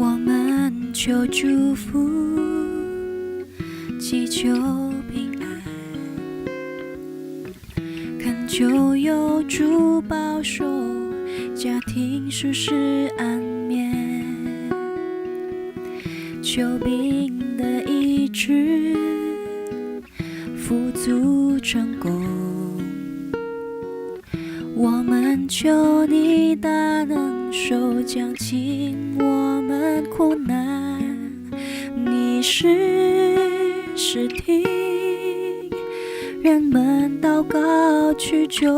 我们求祝福，祈求平安，恳求有主保守，家庭舒适安眠，求病的医治，富足成功。我们求你大能手降轻我们苦难，你是听人们祷告祈求，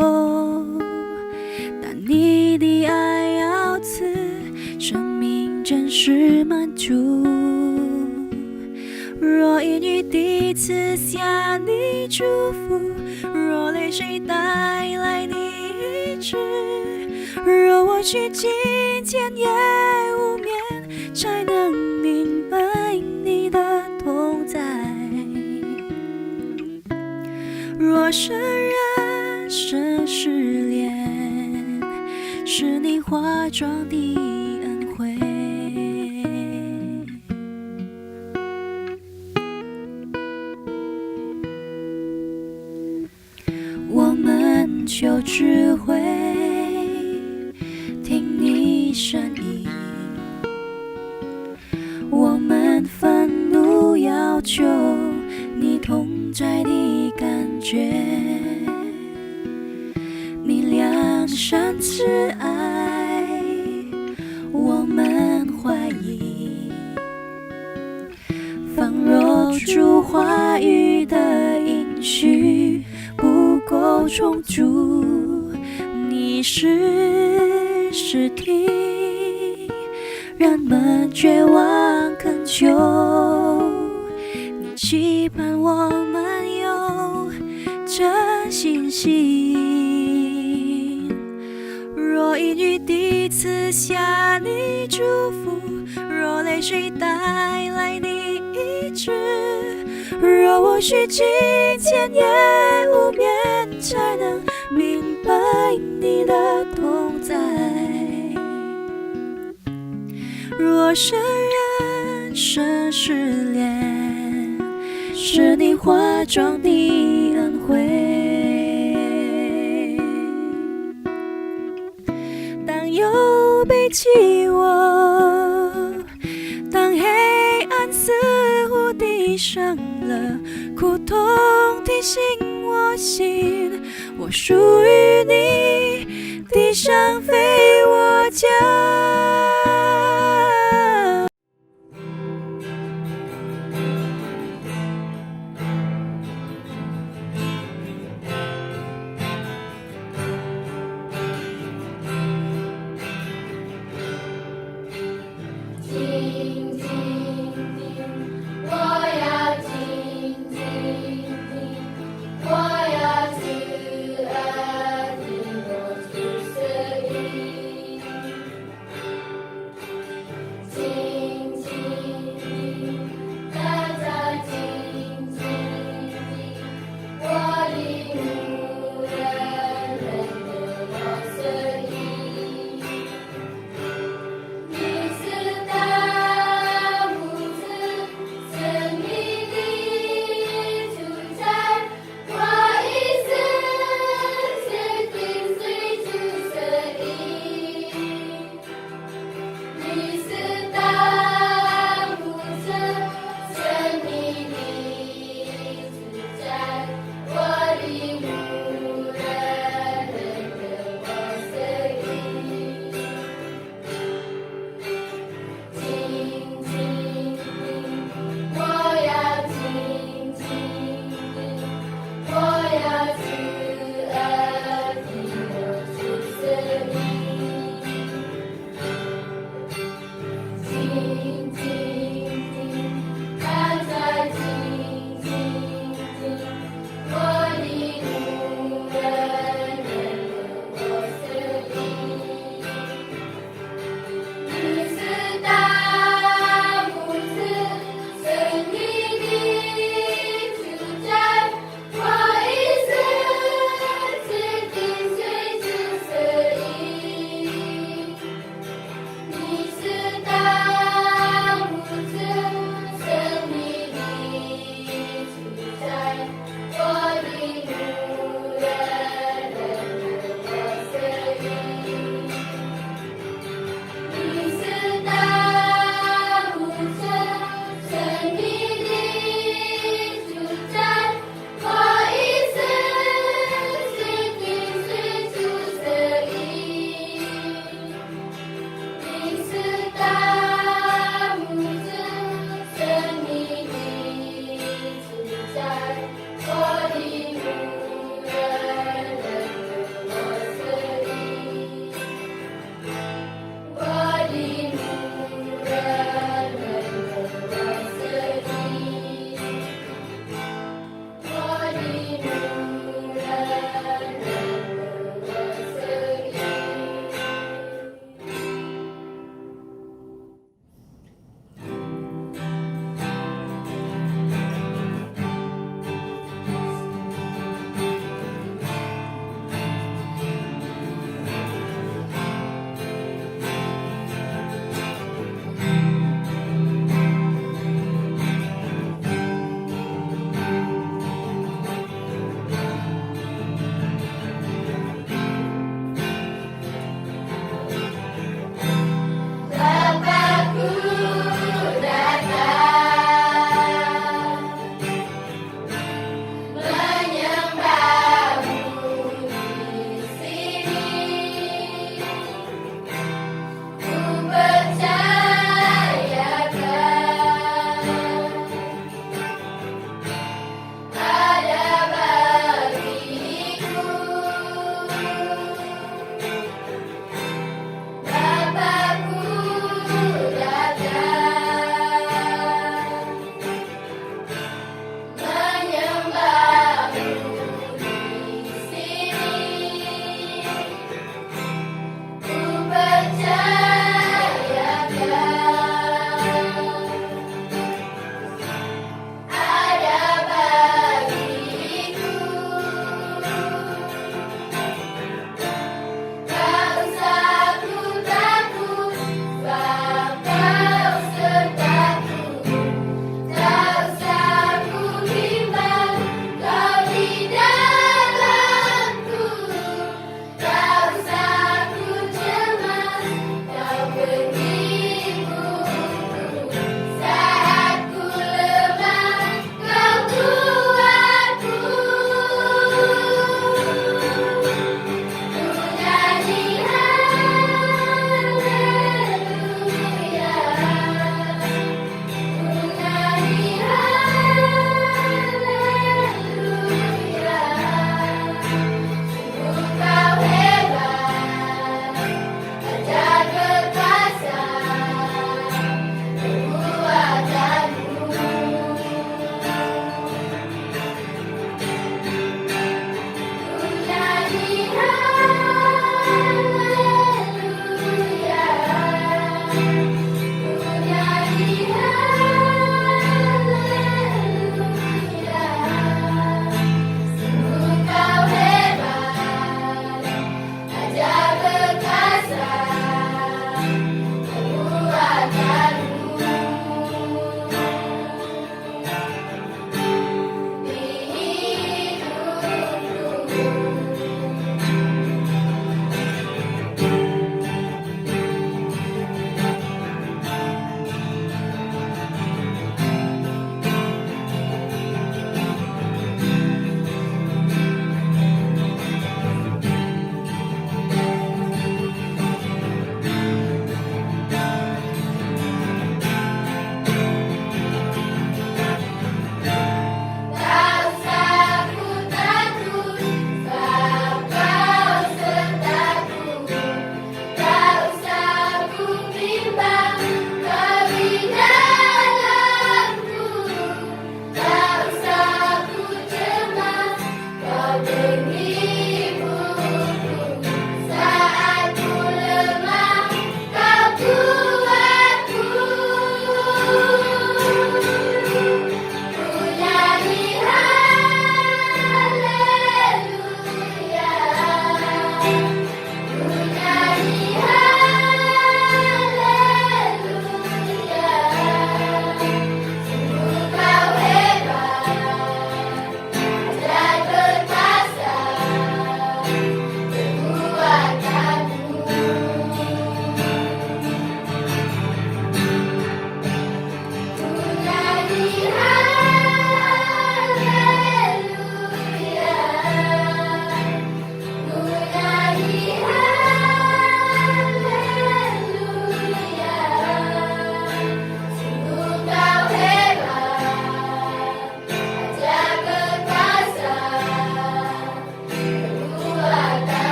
但你的爱要赐生命真实满足。若因你第赐下你祝福，若泪水带来你医治，若我去金钱也无眠，才能明白你的同在。若是人生失恋，是你化妆的恩惠。我们求智慧，听你声音。我们愤怒要求你同在的感觉，你良善慈爱，我们怀疑。仿若主话语的应许不够充足，你是听人们绝望恳求，你期盼我们有真信心。若因你第赐下你祝福，若泪水带来你医治，若我需金钱也无眠，才能明白你的同在。若是人生失恋，是你化妆的恩惠。当忧悲欺我，当黑暗似乎地上了，苦痛提醒我心，我属于你，地上非我家。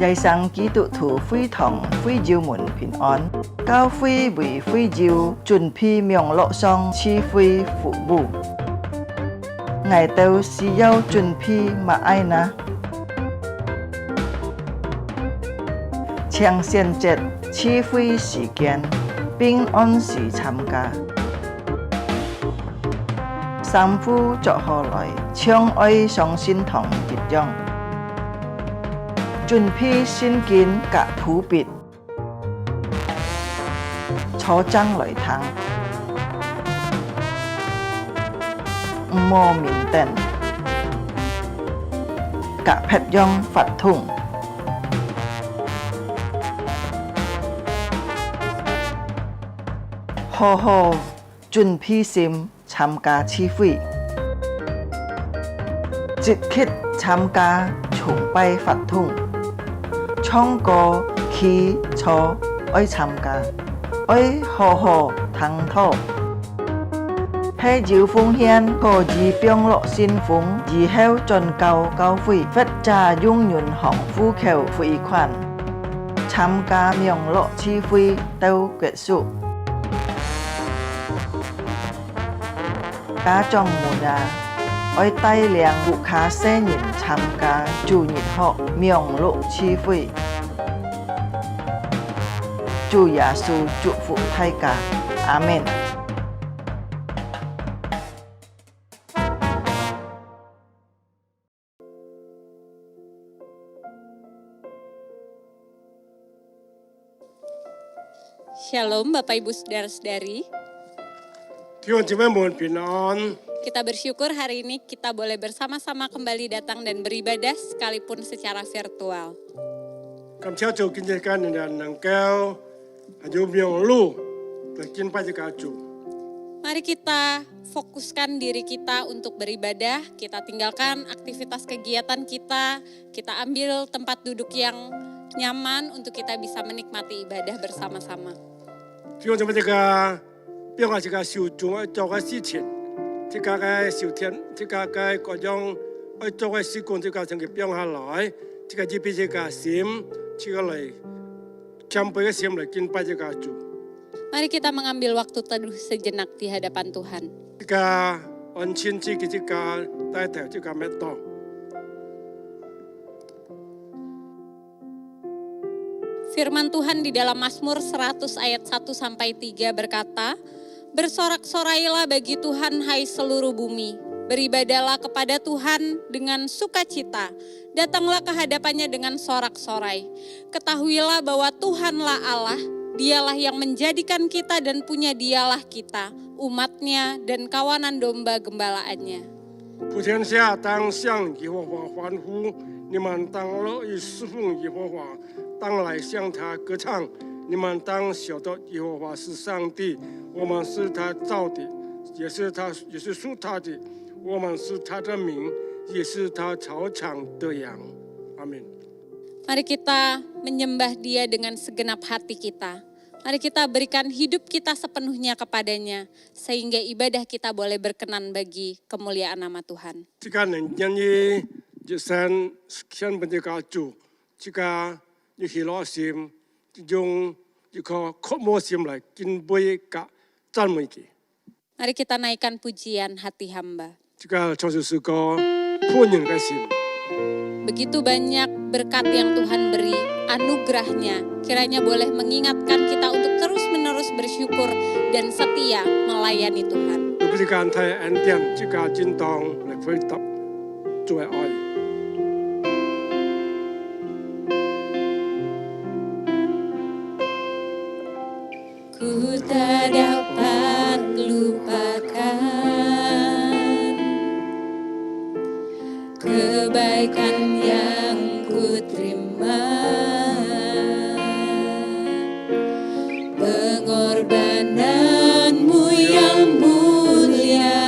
dạy sang ký tụ thủ phi thòng phi diêu mùn bình an cao phi vì phi diêu chuẩn phi miệng lộ song chi phi phụ bù ngày tàu xì dâu chuẩn phi mà ai na Chàng xiên chết chi phi時間平安時參加三夫作何來相愛上心同結將準備先見隔普別初爭來談唔摸面定隔劈央發通好好準備心參加聚會，積極參加崇拜法通，唱歌起坐愛參加，愛好好聽討，喺照奉獻個自병落先鋒，以後進教會，佛家永遠行呼求回款，參加名落聚會到結束。家長們啊，愛帶領顧客新人參加主日學名錄聚會，主耶穌祝福大家，阿們。Shalom Bapak Ibu Saudara-saudari. Kita bersyukur hari ini kita boleh bersama-sama kembali datang dan beribadah sekalipun secara virtual. Mari kita fokuskan diri kita untuk beribadah, kita tinggalkan aktivitas kegiatan kita ambil tempat duduk yang nyaman untuk kita bisa menikmati ibadah bersama-sama. 表下这个受众爱做个事情，这个个受天，这个个各种爱做个事工，这个从佢表下来，这个就比这个心，这个来谦卑个心来敬拜这个主。Mari kita mengambil waktu teduh sejenak di hadapan Tuhan. 这个安亲自己这个带头这个咩多。Firman Tuhan di dalam Mazmur 100 ayat 1-3 berkata, Bersorak-sorailah bagi Tuhan hai seluruh bumi, beribadalah kepada Tuhan dengan sukacita, datanglah ke hadapannya dengan sorak-sorai. Ketahuilah bahwa Tuhanlah Allah, dialah yang menjadikan kita dan punya dialah kita, umatnya dan kawanan domba gembalaannya. 普天下当向耶和华欢呼，你们当乐意侍奉耶和华，当来向他歌唱。你们当晓得耶和华是上帝，我们是他造的，也是属他的，我们是他的民，也是他草场的羊。阿门。Mari kita menyembah Dia dengan segenap hati kita. Mari kita berikan hidup kita sepenuhnya kepadanya, sehingga ibadah kita boleh berkenan bagi kemuliaan nama Tuhan. Jika nanti jasan sekian banyak kacau, jika dihilasim, jong jika komosim lagi, kinboy ka canmui. Mari kita naikkan pujian hati hamba. Jika coba punya kasim. Begitu banyak berkat yang Tuhan beri, anugerahnya kiranya boleh mengingatkan kita untuk terus-menerus bersyukur dan setia melayani Tuhan. Berikan saya endian jika jintong level top joy oil. Ku tak dapat lupakan kebaikan yang ku terima, pengorbananmu yang mulia,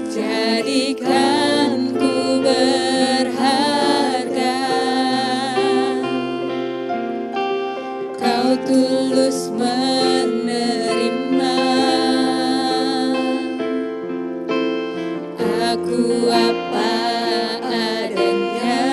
jadikan ku berharga. Kau tulus menerima aku apa adanya.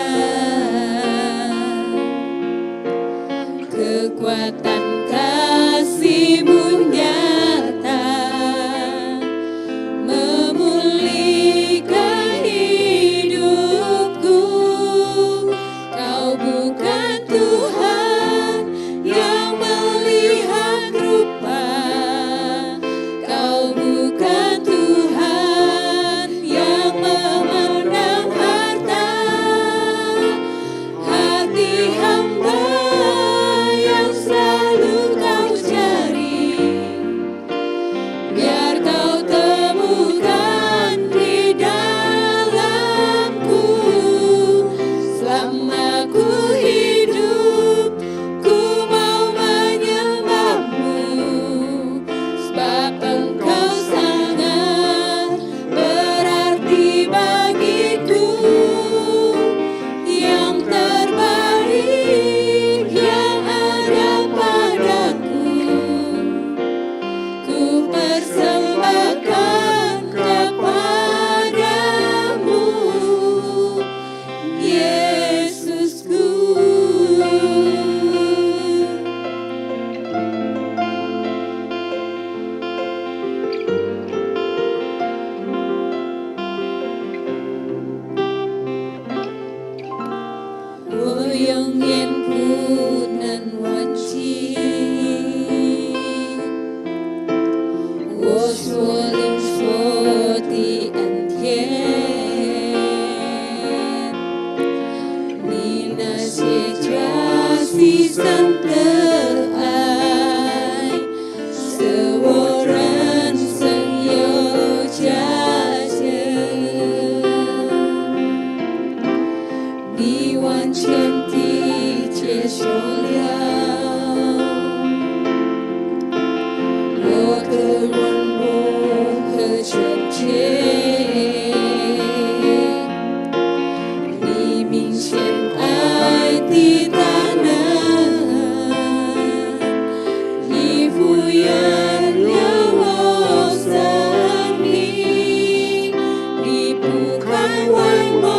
为梦，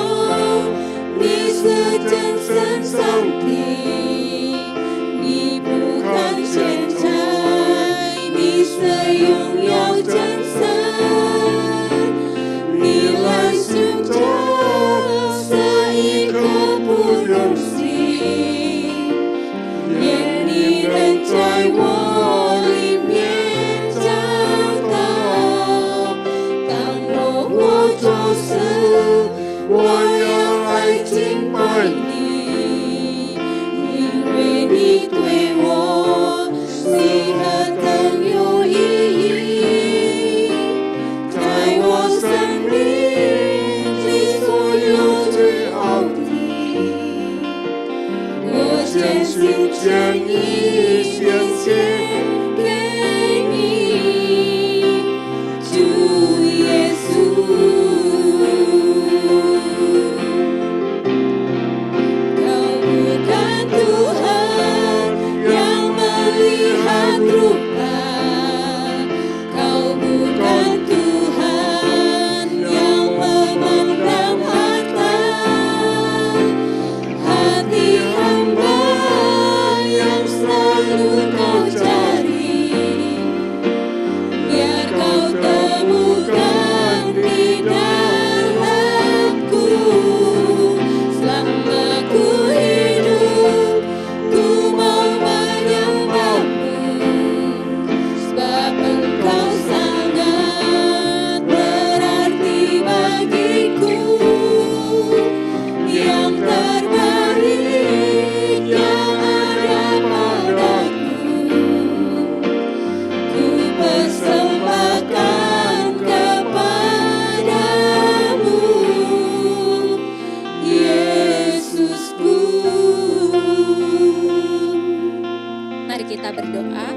你是真神上帝，你不看钱财，你是拥有真神，你来寻找这一颗不忍心，愿你能在我里面找到。当我做事，我要来敬拜你，因为你对我是何等有意义，在我生命里所有最好的，我全心全意献献给你，主耶稣。Kau bukan Tuhan yang melihat rupa, Kau bukan Tuhan yang memandang harta, hati hamba yang selalu Kau cari, biar Kau temukan di dalamku. Selama ku hidup, ku mau menyembahmu, sebab Engkau sangat berarti bagiku. Yang terbaik yang ada padaku, ku persembahkan kepadamu, Yesusku. Mari kita berdoa.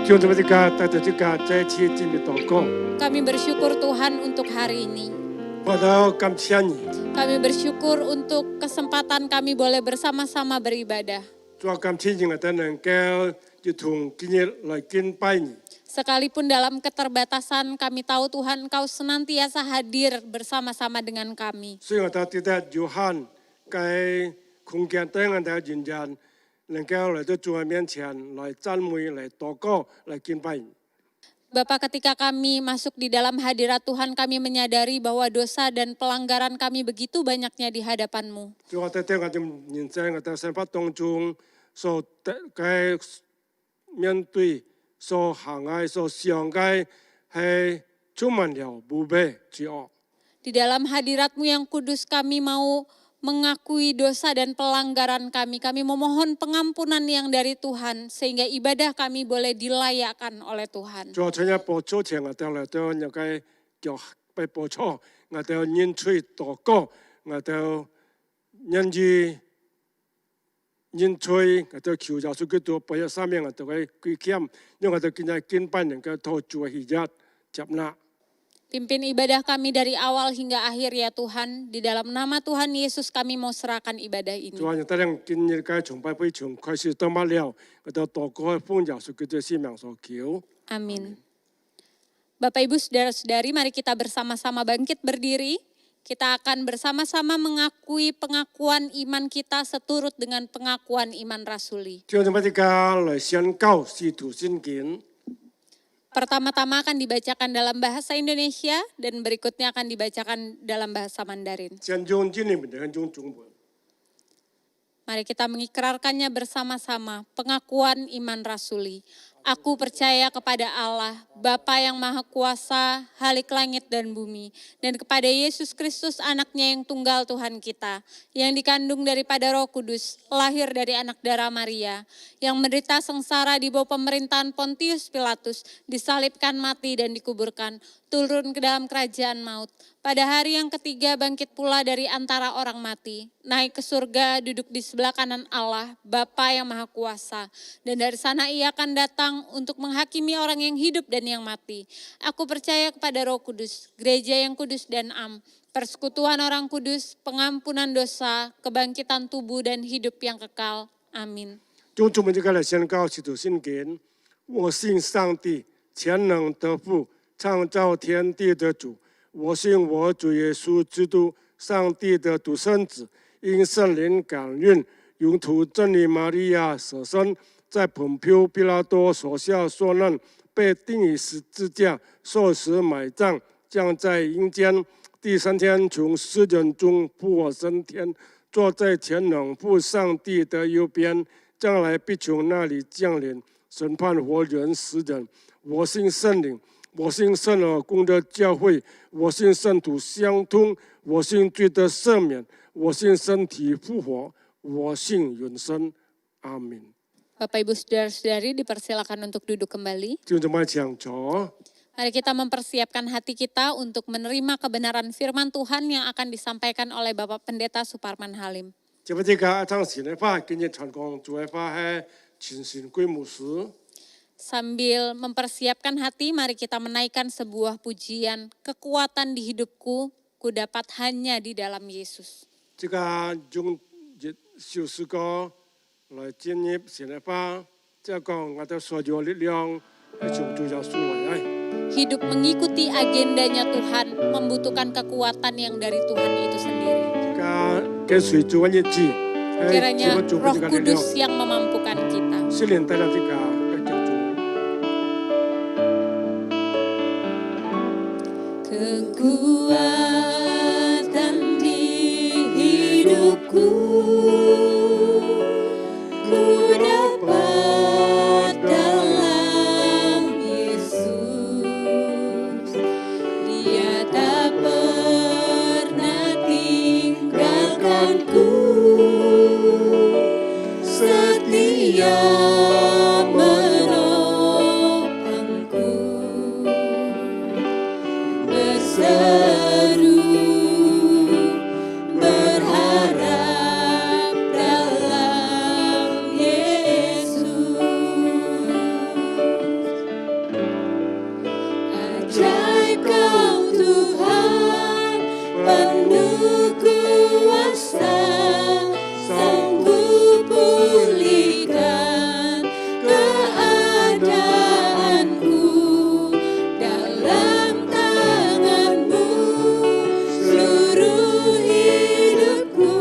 弟兄姊妹之間，帶着主家再次進入禱告。 Kami bersyukur Tuhan untuk hari ini. 我都感謝你， Kami bersyukur untuk kesempatan kami boleh bersama-sama beribadah. 主感謝你，我哋能夠一同今日來敬拜你。 Sekalipun dalam keterbatasan kami tahu Tuhan Engkau senantiasa hadir bersama-sama dengan kami. 所以我哋記得約翰喺空間等我哋人人能夠來到主嘅面前來讚美、來禱告、來敬拜你。 Bapa, ketika kami masuk di dalam hadirat Tuhan, kami menyadari bahwa dosa dan pelanggaran kami begitu banyaknya di hadapan-Mu. 主我哋喺我哋人生我哋生活當中所嘅面對、所行嘅、所想嘅係充滿了無比之惡。 Di dalam hadirat-Mu yang kudus kami mau mengakui dosa dan pelanggaran kami. Kami memohon pengampunan yang dari Tuhan sehingga ibadah kami boleh dilayakkan oleh Tuhan. 主我今日播出前我哋嚟到有嘅叫被播出，我哋認罪禱告，我哋認罪。 因罪，我哋求耶穌基督俾一生命，我哋嘅歸謙，因為我哋今日敬拜能夠托住嘅日接納。 Pimpin ibadah kami dari awal hingga akhir ya Tuhan. Di dalam nama Tuhan Yesus kami mau serahkan ibadah ini. 主啊，我哋今日嘅崇拜會從開始到末了，我哋禱告奉耶穌基督聖名所求。 Amin. Bapak Ibu Saudara-saudari, mari kita bersama-sama bangkit berdiri. Kita akan bersama-sama mengakui pengakuan iman kita seturut dengan pengakuan iman rasuli. 弟兄姊妹之間來宣告使徒信經， Pertama-tama akan dibacakan dalam bahasa Indonesia dan berikutnya akan dibacakan dalam bahasa Mandarin. 先用英文定用中文？ Mari kita mengikrarkannya bersama-sama. Pengakuan iman rasuli. Aku percaya kepada Allah, Bapa yang Maha Kuasa, Halik langit dan bumi, dan kepada Yesus Kristus anaknya yang tunggal Tuhan kita, yang dikandung daripada Roh Kudus, lahir dari anak darah Maria, yang menderita sengsara di bawah pemerintahan Pontius Pilatus, disalibkan mati dan dikuburkan, turun ke dalam kerajaan maut. Pada hari yang ketiga bangkit pula dari antara orang mati, naik ke surga, duduk di sebelah kanan Allah, Bapa yang Maha Kuasa, dan dari sana ia akan datang untuk menghakimi orang yang hidup dan yang mati. Aku percaya kepada Roh Kudus, gereja yang kudus dan am, persekutuan orang kudus, pengampunan dosa, kebangkitan tubuh dan hidup yang kekal. Amin. 用中文就來宣告使徒信經，我信上帝，全能得父，創造天地的主。我信我主耶稣基督，上帝的独生子，因圣灵感孕，由土真理玛利亚所生，在本丢彼拉多手下受难，被钉于十字架，受死埋葬，降在阴间。第三天从死人中复活升天，坐在全能父上帝的右边，将来必从那里降临，审判活人死人。我信圣灵，我信圣而公的教会，我信圣徒相通，我信罪的赦免，我信身体复活，我信永生。阿门。Bapak Ibu Saudara-saudari dipersilakan untuk duduk kembali. 弟兄姊妹请坐。 Mari kita mempersiapkan hati kita untuk menerima kebenaran firman Tuhan yang akan disampaikan oleh Bapak Pendeta Suparman Halim. 接不这个唱神的话，今日传讲主的话是全神归牧师。 Sambil mempersiapkan hati, mari kita menaikkan sebuah pujian, kekuatan di hidupku, ku dapat hanya di dalam Yesus. 这个用首诗歌来建立神的话，这个我的所有力量是从主耶稣来的。 Hidup mengikuti agendanya Tuhan membutuhkan kekuatan yang dari Tuhan itu sendiri. 这个跟随主的日子， Kiranya Roh Kudus yang memampukan kita. 圣灵带来这个叫主。 Kekuatan di hidupku, ku dapat dalam Yesus. Dia tak pernah tinggalkanku, setia menopangku. Berseru, berharap dalam Yesus. Ajaib Kau Tuhan, penuh kuasa, sanggup pulihkan keadaanku. Dalam tangan-Mu seluruh hidupku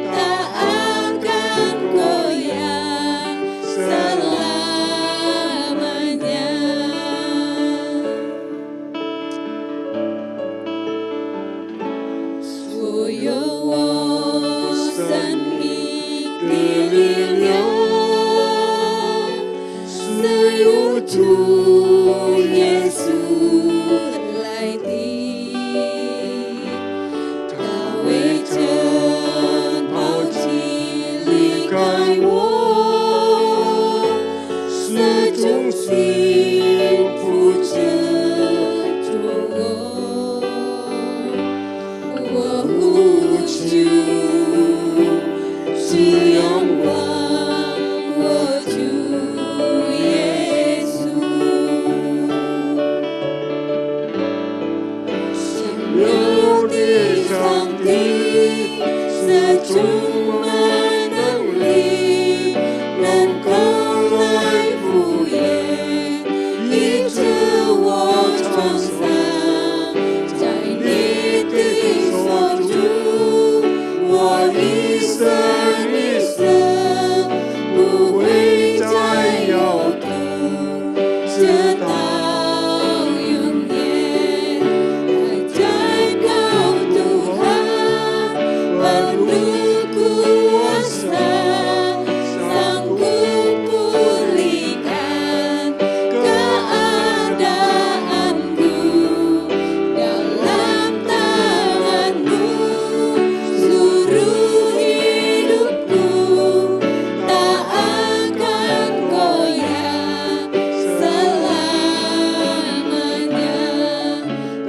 tak akan goyah selamanya. Soyowosan mikrilnya suyutu Yesus laiti Kawe chen pao chi li kai wo Sejong xin fu chen zhuo我呼求只仰望我主耶稣 有的上帝是充满能力，能够来敷衍医治我创伤，在你的手中，我一生一世不会再有痛，直到永远。 Penuh kuasa, sanggup pulihkan keadaanku. Dalam tangan-Mu seluruh hidupku tak akan goyah selamanya,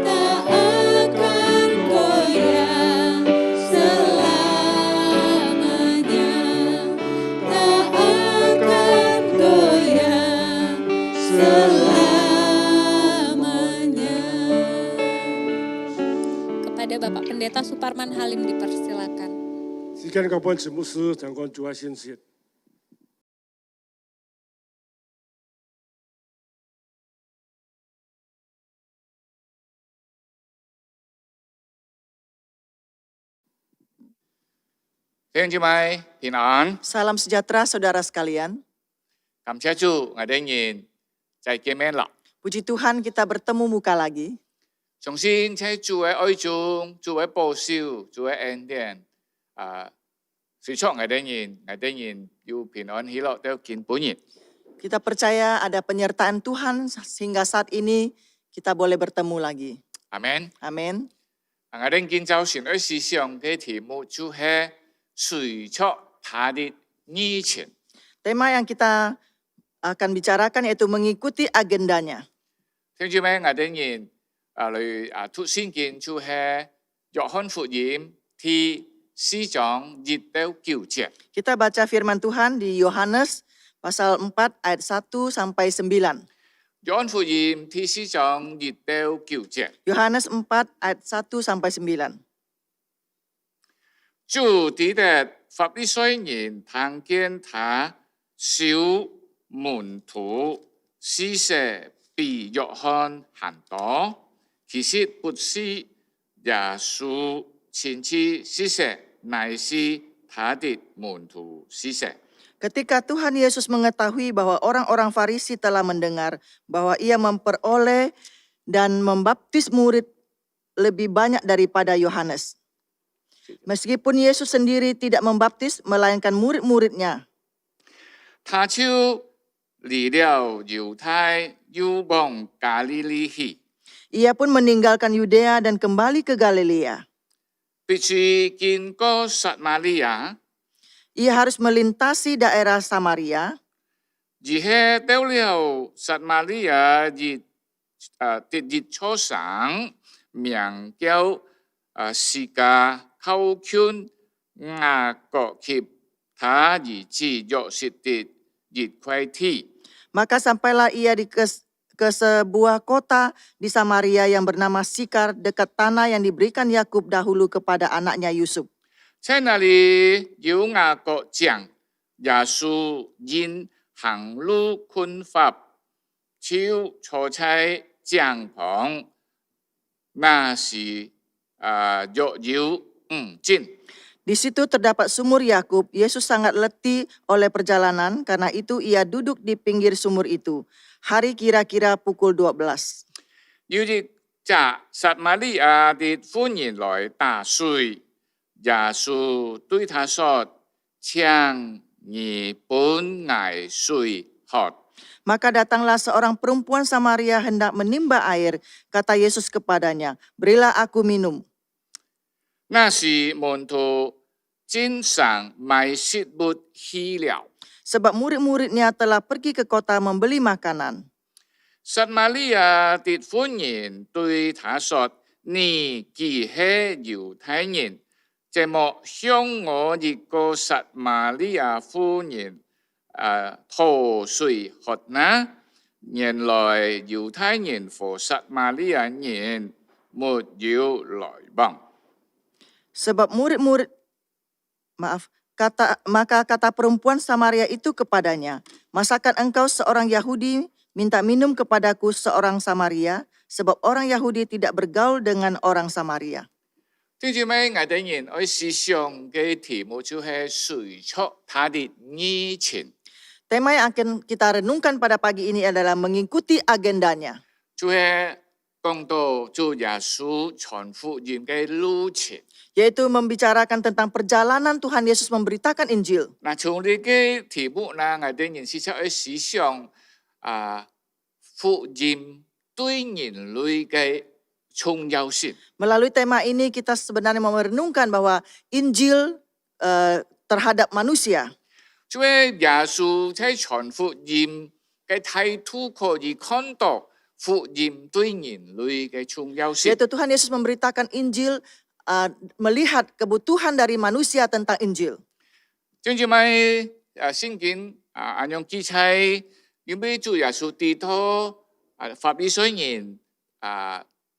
tak akan goyah selamanya, tak akan goyah selamanya. Kepada Bapak Pendeta Suparman Halim dipersilakan. 时间高半节牧师讲讲主要信息。弟兄姊妹平安， Salam sejahtera saudara sekalian. 感謝主，我哋仍然再見面啦。 Puji Tuhan kita bertemu muka lagi. 相信在主嘅愛中、主嘅保守、主嘅恩典，隨從我哋仍要平安喜樂到見本日。 Kita percaya ada penyertaan Tuhan sehingga saat ini kita boleh bertemu lagi. 阿門。 Amin. 我哋今朝神嘅思想嘅題目就係隨從他的意情。 Tema yang kita akan bicarakan yaitu mengikuti agendanya. 弟兄姊妹，我哋仍嚟讀聖經就係約翰福音第4章1到9節。 Kita baca firman Tuhan di Yohanes pasal 4 ayat 1 sampai 9. 約翰福音第4章1到9節。 Yohanes 4 ayat 1 sampai 9. 主抵的法利賽人聽見他小門徒施捨比約翰還多，其實不是耶穌親自施捨，乃是他的門徒施捨。 Ketika Tuhan Yesus mengetahui bahwa orang-orang Farisi telah mendengar bahwa ia memperoleh dan membaptis murid lebih banyak daripada Yohanes. Meskipun Yesus sendiri tidak membaptis, melainkan murid-muridnya. 他就離了猶太，又往加利利去， Ia pun meninggalkan Yudea dan kembali ke Galilea. 必須經過撒瑪利亞。 Ia harus melintasi daerah Samaria. 而係到了撒瑪利亞日初上，名叫士家靠近雅各及他兒子約瑟的一塊地。 Maka sampailah ia ke sebuah kota di Samaria yang bernama Sikar dekat tanah yang diberikan Yakub dahulu kepada anaknya Yusuf. 在那裡有雅各講耶穌因行路困乏，就坐在帳篷，那時約有5陣。 Di situ terdapat sumur Yakub. Yesus sangat letih oleh perjalanan, karena itu ia duduk di pinggir sumur itu. Hari kira-kira pukul 12. 有日จาก撒瑪利亞的婦人來打水，耶穌對他說：請你本我水喝。 Maka datanglah seorang perempuan Samaria hendak menimba air. Kata Yesus kepadanya, berilah aku minum. 那時門徒經常買食物去了。 Sebab murid-muridnya telah pergi ke kota membeli makanan. 撒瑪利亞的婦人對他說：你既係猶太人，這麼向我一個撒瑪利亞婦人討水喝呢？原來猶太人和撒瑪利亞人沒有來往。 Sebab maka kata perempuan Samaria itu kepadanya, masakan engkau seorang Yahudi minta minum kepadaku seorang Samaria, sebab orang Yahudi tidak bergaul dengan orang Samaria. 弟兄姊妹，我哋人愛思想嘅題目就係隨從他的意情， Tema yang akan kita renungkan pada pagi ini adalah mengikuti agendanya. 就係講到主耶穌傳福音嘅路程。 Yaitu membicarakan tentang perjalanan Tuhan Yesus memberitakan Injil. 嗱，從呢個題目呢，我哋人時常去思想福音對人類嘅重要性。 Melalui tema ini kita sebenarnya merenungkan bahwa Injil terhadap manusia. 就係耶穌在傳福音嘅態度可以看到福音對人類嘅重要性。 Yaitu Tuhan Yesus memberitakan Injil, melihat kebutuhan dari manusia tentang Injil. 弟兄姊妹，聖經按樣記載，因為主耶穌地圖法利賽人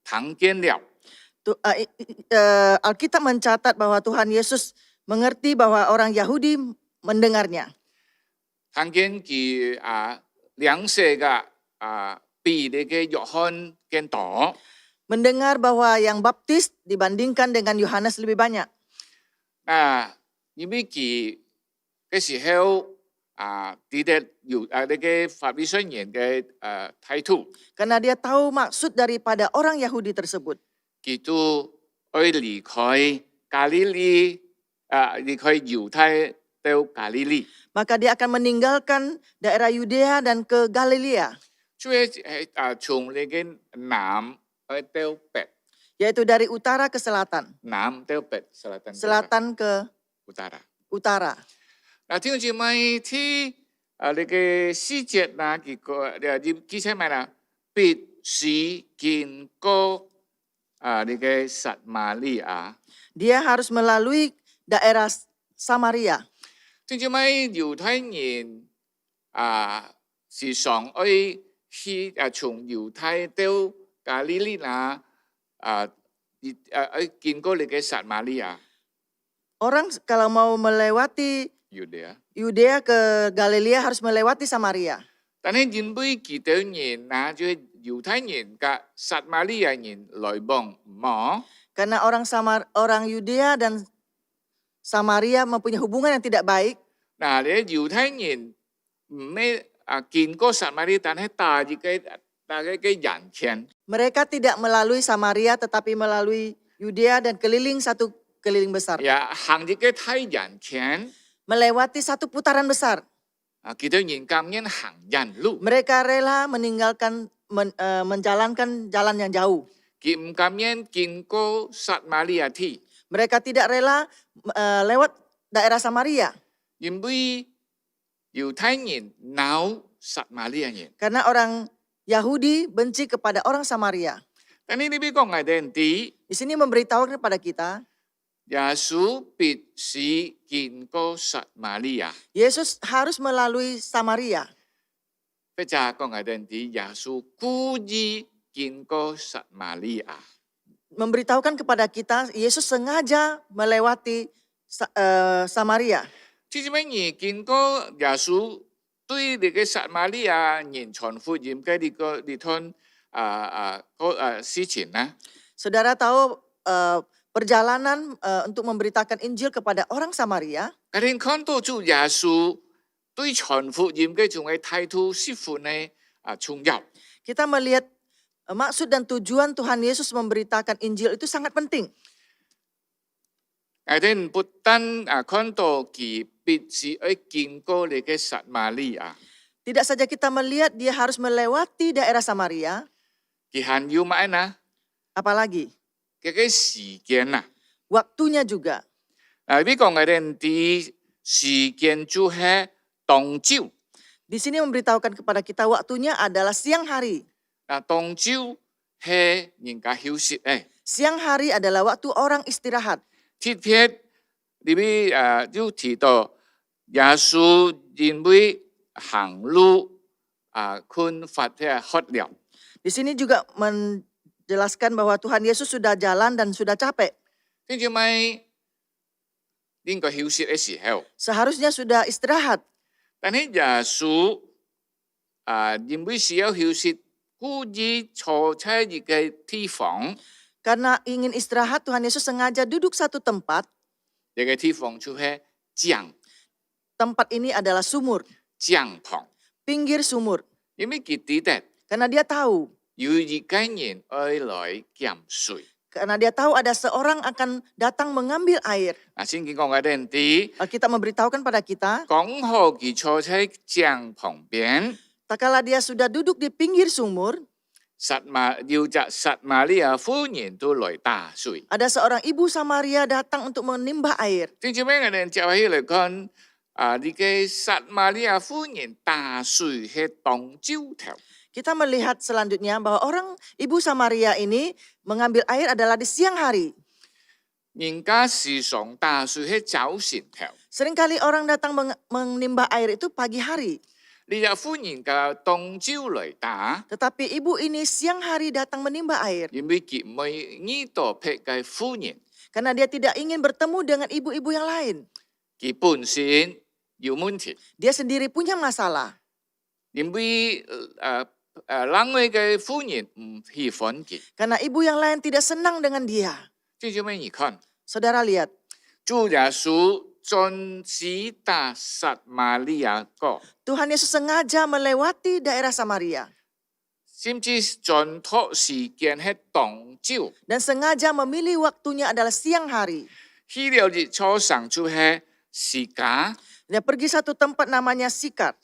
聽見了。 Alkitab mencatat bahwa Tuhan Yesus mengerti bahwa orang Yahudi mendengarnya. 聽見佢兩世嘅比呢個約翰更多。 Mendengar bahwa yang baptis dibandingkan dengan Yohanes lebih banyak. 因為佢嘅時候啲嘅呢個法利賽人嘅態度， Karena dia tahu maksud daripada orang Yahudi tersebut. 佢都愛離開加利利，離開猶太到加利利。 Maka dia akan meninggalkan daerah Yudea dan ke Galilea, 即係從呢個南到北， yaitu dari utara ke selatan, 南到北，selatan selatan ke utara。 utara. 嗱，聽住咪啲呢個細節啦，結果記起咪啦，必須經過呢個撒瑪利亞。 Dia harus melalui daerah Samaria. 聽住咪猶太人時常愛去從猶太到加利利啦，經過呢個撒瑪利亞。 Orang kalau mau melewati Yudea ke Galilea harus melewati Samaria. 但係因為佢哋人就係猶太人กับ撒瑪利亞人來往冇， Karena orang Yudea dan Samaria mempunyai hubungan yang tidak baik. 嗱你猶太人唔咩經過撒瑪利亞，但係大家嘅人權， Mereka tidak melalui Samaria tetapi melalui Yudea dan keliling satu keliling besar. 呀行啲嘅太人權， Melewati satu putaran besar. 佢哋人甘願行人路， Mereka rela meninggalkan menjalankan jalan yang jauh. 佢唔甘願經過撒瑪利亞地， Mereka tidak rela lewat daerah Samaria. 因為猶太人鬧撒瑪利亞人。 Karena orang Yahudi benci kepada orang Samaria. 但係呢邊講係點啲？ Di sini memberitahu kepada kita, 耶穌必須經過撒瑪利亞。 Yesus harus melalui Samaria. 或者講係點啲？耶穌故意經過撒瑪利亞。 Memberitahukan kepada kita, Yesus sengaja melewati Samaria. 即係乜嘢？經過耶穌對呢個撒瑪利亞人傳福音嘅呢趟事情呢？ Saudara tahu perjalanan untuk memberitakan Injil kepada orang Samaria, 佢哋看到主耶穌對傳福音嘅種嘅態度十分嘅重要。 kita melihat maksud dan tujuan Tuhan Yesus memberitakan Injil itu sangat penting. 佢哋不單看到佢必須要經過呢個撒瑪利亞， Tidak saja kita melihat dia harus melewati daerah Samaria, 佢還要乜呢？ apalagi 嘅時間啊！ waktunya juga. 呢個我哋啲時間就係當朝。 Di sini memberitahukan kepada kita waktunya adalah siang hari. 當朝係人家休息誒。 Siang hari adalah waktu orang istirahat. 特別呢邊都提到耶穌因為行路困乏嘅渴了。 Di sini juga menjelaskan bahwa Tuhan Yesus sudah jalan dan sudah capek. 跟住咪應該休息嘅時候， Seharusnya sudah istirahat. 但係耶穌因為需要休息，故意坐喺一個地方， Karena ingin istirahat, Tuhan Yesus sengaja duduk satu tempat. 呢個地方就係帳 Tempat ini adalah sumur, 篷， pinggir sumur. 因為佢知道 Karena dia tahu, 有一個人愛來飲水。 karena dia tahu ada seorang akan datang mengambil air. 聖經講嘅啲啲。 Alkitab memberitahukan pada kita, 講好佢坐喺帳旁邊， tak kala dia sudah duduk di pinggir sumur, 要隻撒瑪利亞婦人都來打水。 ada seorang ibu Samaria datang untuk menimba air. 正做咩嘅人就係嚟講呢個撒瑪利亞婦人打水係當朝頭。 Kita melihat selanjutnya bahwa orang ibu Samaria ini mengambil air adalah di siang hari. 人家時常打水係早晨頭， Seringkali orang datang menimba air itu pagi hari. 呢隻婦人嘅當朝嚟打， Tetapi ibu ini siang hari datang menimba air. 因為佢唔係呢度劈嘅婦人， Karena dia tidak ingin bertemu dengan ibu-ibu yang lain. 佢本身有問題， Dia sendiri punya masalah. 因為另外嘅婦人唔喜歡佢。 Karena ibu yang lain tidak senang dengan dia. 正做咩而看？ Saudara lihat, 主耶穌盡是打撒瑪利亞國， Tuhan Yesus sengaja melewati daerah Samaria 甚至盡托時間喺當朝， dan sengaja memilih waktunya adalah siang hari. 去了日初上就係時間， Dia pergi satu tempat namanya Sikar.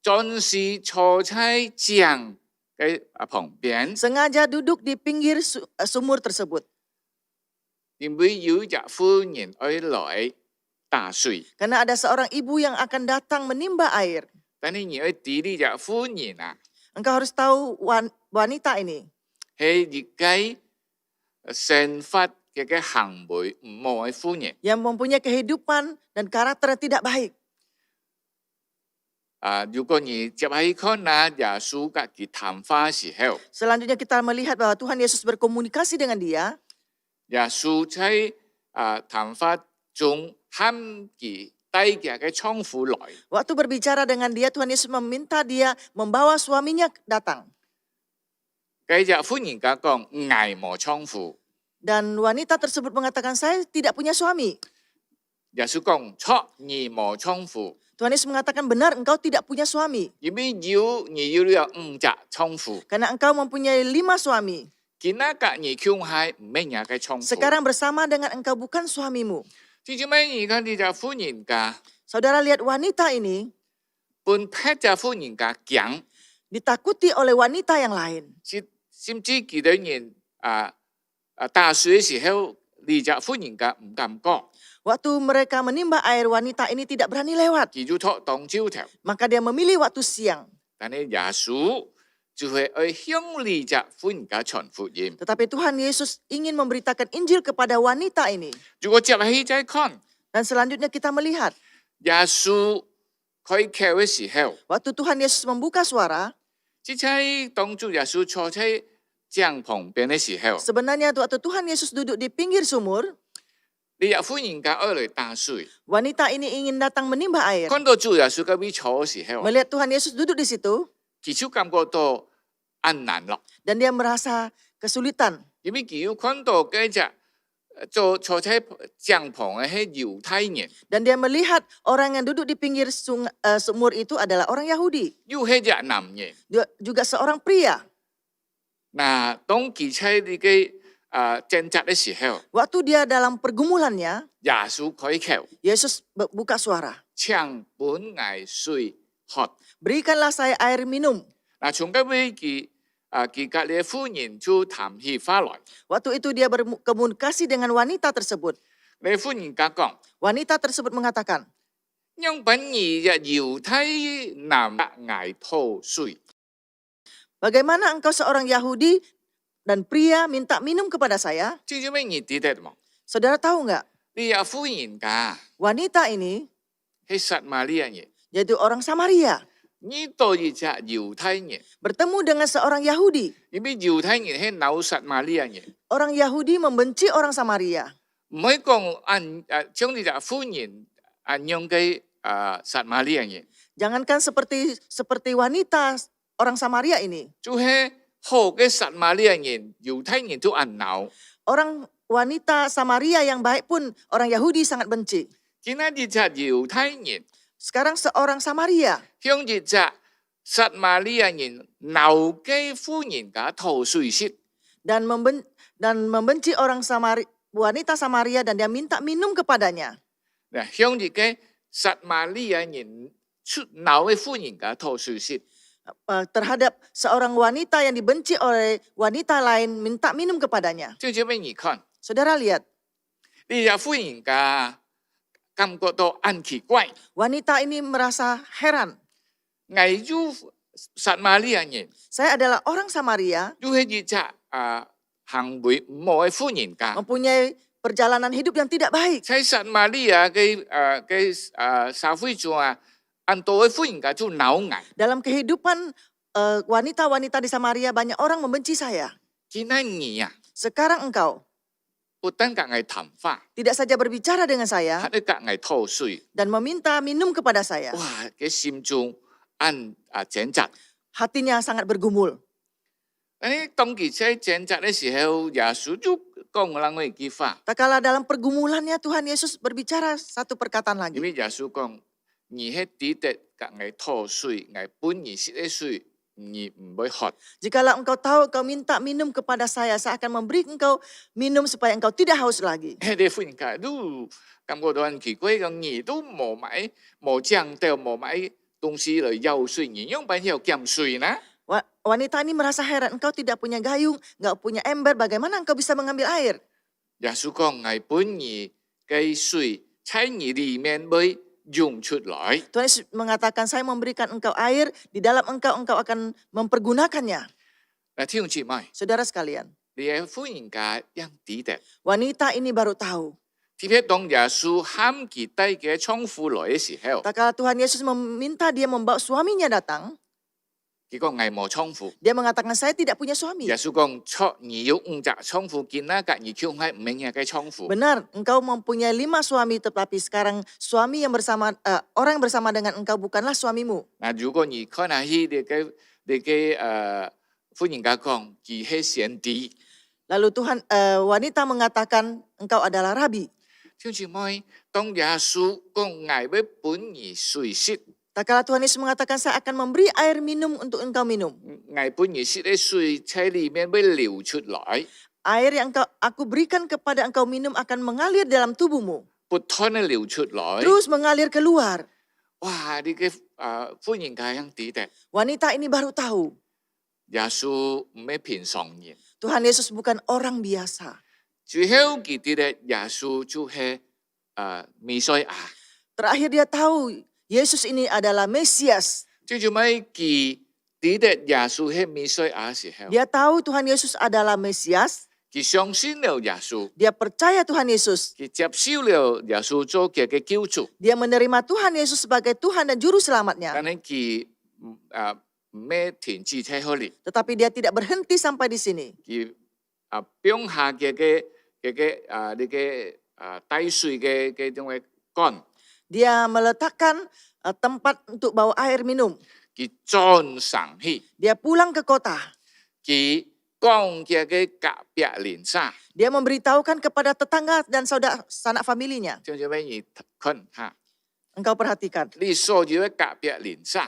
盡是坐喺江嘅旁邊， Sengaja duduk di pinggir sumur tersebut. 因為有一婦人愛來打水， Karena ada seorang ibu yang akan datang menimba air. 但係你要知呢隻婦人啊， Engkau harus tahu wanita ini 係一個生活嘅行為唔好嘅婦人。 yang mempunyai kehidupan dan karakter yang tidak baik. 如果你接下去看啊，耶穌跟佢談話時候， Selanjutnya kita melihat bahwa Tuhan Yesus berkomunikasi dengan dia. 耶穌喺談話中喊佢帶佢嘅丈夫來， Waktu berbicara dengan dia, Tuhan Yesus meminta dia membawa suaminya datang. 嗰隻婦人家講我無丈夫， Dan wanita tersebut mengatakan, saya tidak punya suami. 耶穌講錯，你無丈夫， Tuhan Yesus mengatakan, benar engkau tidak punya suami. 因為你有了5隻丈夫， Karena engkau mempunyai 5 suami. 今日個你卻係唔係人嘅丈夫。 Sekarang bersama dengan engkau bukan suamimu. 至做咩而家呢隻婦人家 Saudara lihat wanita ini 半劈隻婦人家驚， ditakuti oleh wanita yang lain. 甚至幾多人打水嘅時候，呢隻婦人家唔敢過。 Waktu mereka menimba air, wanita ini tidak berani lewat. 佢就托當朝頭， Maka dia memilih waktu siang. 但係耶穌就係愛向呢隻婦人家傳福音。 Tetapi Tuhan Yesus ingin memberitakan Injil kepada wanita ini. 如果接起再看， Dan selanjutnya kita melihat, 耶穌開口嘅時候， waktu Tuhan Yesus membuka suara, 即係當主耶穌坐喺江旁邊嘅時候， sebenarnya waktu Tuhan Yesus duduk di pinggir sumur, 呢隻婦人家愛嚟打水， wanita ini ingin datang menimba air. 看到主耶穌嗰邊坐嘅時候， Melihat Tuhan Yesus duduk di situ, 佢就感覺到困難咯， dan dia merasa kesulitan. 因為佢要看到嗰隻坐喺江旁嘅係猶太人， Dan dia melihat orang yang duduk di pinggir sumur itu adalah orang Yahudi. 又係隻男人。 Dia juga seorang pria. 嗱，當佢喺呢個掙扎嘅時候， Waktu dia dalam pergumulannya, 耶穌開口， Yesus buka suara. 請本崖水喝。 Berikanlah saya air minum. 嗱，從嗰位佢隔離嘅婦人就談起話來， Waktu itu dia berkomunikasi dengan wanita tersebut. 你婦人家講， Wanita tersebut mengatakan, 讓本兒嘅猶太男崖吐水， bagaimana engkau seorang Yahudi dan pria minta minum kepada saya? 知唔知咩意思得冇？ Saudara tahu nggak? 呢個婦人家 Wanita ini 係撒瑪利亞人， yaitu orang Samaria 呢度一隻猶太人， bertemu dengan seorang Yahudi. 因為猶太人係鬧撒瑪利亞人， Orang Yahudi membenci orang Samaria. 唔可以講將呢隻婦人讓給撒瑪利亞人。 Jangankan seperti wanita orang Samaria ini. 就係好嘅撒瑪利亞人、猶太人都按鬧。 Orang wanita Samaria yang baik pun orang Yahudi sangat benci. 今日呢隻猶太人 Sekarang seorang Samaria 向呢隻撒瑪利亞人鬧嘅婦人家吐水舌， dan membenci orang wanita Samaria dan dia minta minum kepadanya. 嗱向呢個撒瑪利亞人出鬧嘅婦人家吐水舌。 Terhadap seorang wanita yang dibenci oleh wanita lain minta minum kepadanya. 即係咩而看？ Saudara lihat, 呢隻婦人家感覺到很奇怪， wanita ini merasa heran. 我要撒瑪利亞人， Saya adalah orang Samaria, 要係呢隻行為唔好嘅婦人家。 mempunyai perjalanan hidup yang tidak baik. 喺撒瑪利亞嘅社會中很多嘅婦人家就鬧我。 Dalam kehidupan wanita-wanita di Samaria banyak orang membenci saya. 今日你Sekarang engkau 不單隔我談話， tidak saja berbicara dengan saya 還要隔我吐水。 dan meminta minum kepada saya. 哇！嘅心中很掙扎。 Hatinya sangat bergumul. 當佢喺掙扎嘅時候，耶穌就講啦，我哋記法， Tak kala dalam pergumulannya Tuhan Yesus berbicara satu perkataan 因 lagi. 為耶穌講，你係抵得甲我吐水，我本而食的水，你唔會喝。 Jikalau engkau tahu engkau minta minum kepada saya akan memberi engkau minum supaya engkau tidak haus lagi. 喺啲歡迎界都感覺到很奇怪嘅，你都冇買冇醬料冇買東西嚟舀水，你用把條減水呢？ Wanita ini merasa heran, engkau tidak punya gayung, enggak punya ember, bagaimana engkau bisa mengambil air? 耶穌講，我本而嘅水喺你裡面會湧出來。 Tuhan Yesus mengatakan, saya memberikan engkau air, di dalam engkau akan mempergunakannya. 嗱，弟兄姊妹， Saudara sekalian, 你係歡迎界一抵得。 wanita ini baru tahu. 特別當耶穌喊佢帶嘅丈夫來嘅時候， Tak kala Tuhan Yesus meminta dia membawa suaminya datang, 佢講我冇丈夫。 dia mengatakan, saya tidak punya suami. 耶穌講錯，你要五隻丈夫見啦，隔而卻係唔明嘅丈夫。 Benar, engkau mempunyai 5 suami, tetapi sekarang suami yang orang yang bersama dengan engkau bukanlah suamimu. 嗱，如果你看下去你嘅歡迎家講，佢係先知。 Lalu wanita mengatakan, engkau adalah rabi. 弟兄姊妹，當耶穌講我要本而水色， Tak kala Tuhan Yesus mengatakan, saya akan memberi air minum untuk engkau minum. 我本而色嘅水喺裡面會流出來， Air yang aku berikan kepada engkau minum akan mengalir dalam tubuhmu. 不斷嘅流出來。 Terus mengalir keluar. 哇！你嘅歡迎家人抵得， Wanita ini baru tahu, 耶穌唔係平常人。 Tuhan Yesus bukan orang biasa. 最後佢哋咧，耶穌就係彌賽亞。 Terakhir dia tahu, Yesus ini adalah Mesias. 最做尾佢哋咧，耶穌係彌賽亞時候， Dia tahu Tuhan Yesus adalah Mesias. 佢相信了耶穌， Dia percaya Tuhan Yesus. 佢接受了耶穌做佢嘅救主。 Dia menerima Tuhan Yesus sebagai Tuhan dan Juru Selamatnya. 但係佢唔係停止喺嗰度， Tetapi dia tidak berhenti sampai di sini. 佢放下佢嘅帶水嘅種嘅竿， Dia meletakkan tempat untuk bawa air minum. 佢轉上去， Dia pulang ke kota. 佢講佢嘅隔壁鄰舍。 Dia memberitahukan kepada tetangga dan saudara sanak familinya. 就做咩而困嚇？ Engkau perhatikan. 你所有嘅隔壁鄰舍，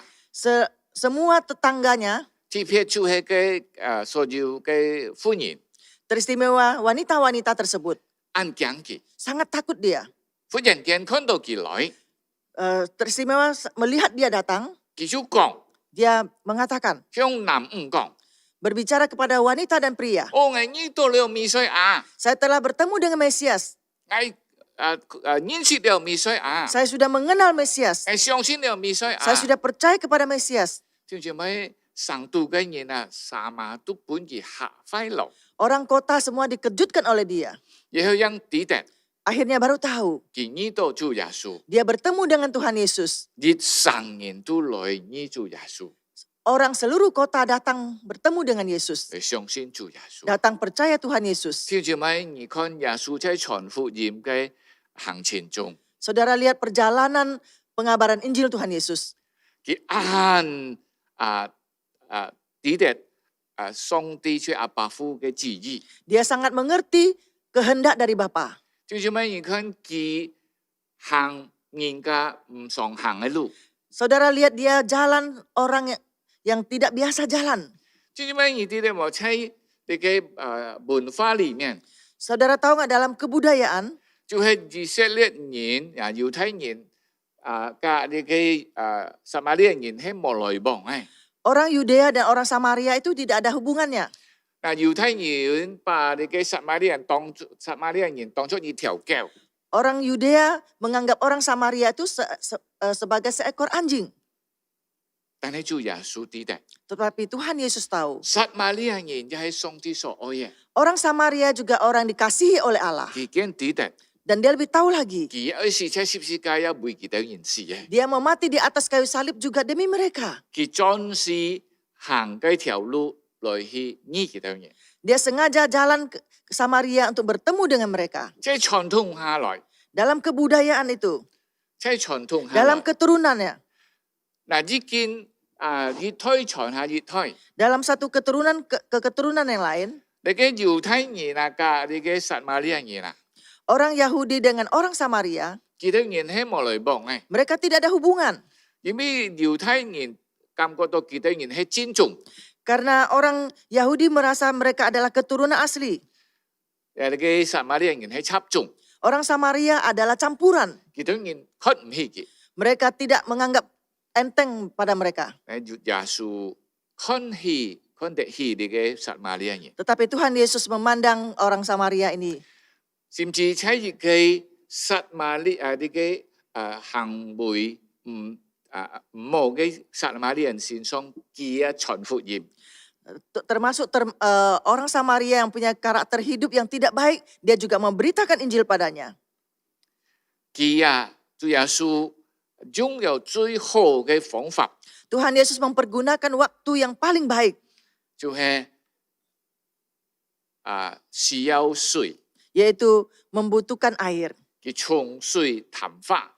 Semua tetangganya, 特別就係嘅所有嘅歡迎， teristimewa wanita-wanita tersebut. 按驚佢， Sangat takut dia. 忽然間看到佢來， Teristimewa melihat dia datang. 佢就講 Dia mengatakan, 向男人講： berbicara kepada wanita dan pria. 我遇到了彌賽亞， Saya telah bertemu dengan Mesias. 我認識了彌賽亞， Saya sudah mengenal Mesias. 我相信了彌賽 Saya 亞。 sudah percaya kepada Mesias. 就做咩上到嘅人啊，撒馬都本而嚇壞了， Orang kota semua dikejutkan oleh dia. 然後讓抵得 Akhirnya baru tahu. 佢遇到主耶穌， Dia bertemu dengan Tuhan Yesus. 你成人都來遇主耶穌， Orang seluruh kota datang bertemu dengan Yesus. 嚟相信主耶穌。 Datang percaya Tuhan Yesus. 聽住咪，你看耶穌在傳福音嘅行程中， Saudara lihat perjalanan pengabaran Injil Tuhan Yesus. 佢按抵得上帝出阿爸父嘅旨意。 Dia sangat mengerti kehendak dari Bapa. 聽住咪，你看佢行人家唔常行嘅路。 Saudara lihat dia jalan orang yang tidak biasa jalan. 聽住咪，你哋咧冇喺你嘅文化裡面， Saudara tahu nggak dalam kebudayaan, 就係以色列人猶太人加你嘅撒瑪利亞人係冇來往嘅。 orang Yudea dan orang Samaria itu tidak ada hubungannya. 嗱，猶太人把你嘅撒瑪利亞人當作一條狗。 Orang Yudea menganggap orang Samaria itu sebagai seekor anjing. 但係主耶穌抵得， Tetapi Tuhan Yesus tahu. 撒瑪利亞人就係上帝所愛嘅， Orang Samaria juga orang dikasihi oleh Allah. 佢竟抵得， Dan dia lebih tahu lagi. 佢有時喺十字架有為佢哋人事嘅， Dia mau mati di atas kayu salib juga demi mereka. 佢專是行嗰條路來去醫佢哋人。 Dia sengaja jalan ke Samaria untuk bertemu dengan mereka. 即係傳統下來， Dalam kebudayaan itu, 即係傳統下 dalam 來。 keturunannya, 嗱，呢件熱胎傳下熱胎， dalam satu keturunan ke keturunan yang lain, 你嘅猶太人啊，加你嘅撒瑪利亞人啊， Orang Yahudi dengan orang Samaria, 佢哋人係冇來往嘅， mereka tidak ada hubungan. 因為猶太人感覺到佢哋人係尊重， Karena orang Yahudi merasa mereka adalah keturunan asli. 你嘅撒瑪利亞人係插眾， Orang Samaria adalah campuran. 佢哋人看唔起佢。 Mereka tidak menganggap enteng pada mereka. 耶穌看得起你嘅撒瑪利亞人， Tetapi Tuhan Yesus memandang orang Samaria ini. 甚至喺佢嘅撒瑪利亞你嘅行為唔冇嘅撒瑪利亞人身上記啊傳福音。 Termasuk orang Samaria yang punya karakter hidup yang tidak baik, dia juga memberitakan Injil padanya. 佢啊，主耶穌擁有最好嘅方法， Tuhan Yesus mempergunakan waktu yang paling baik, 就係需要水， yaitu membutuhkan air. 佢從水談話，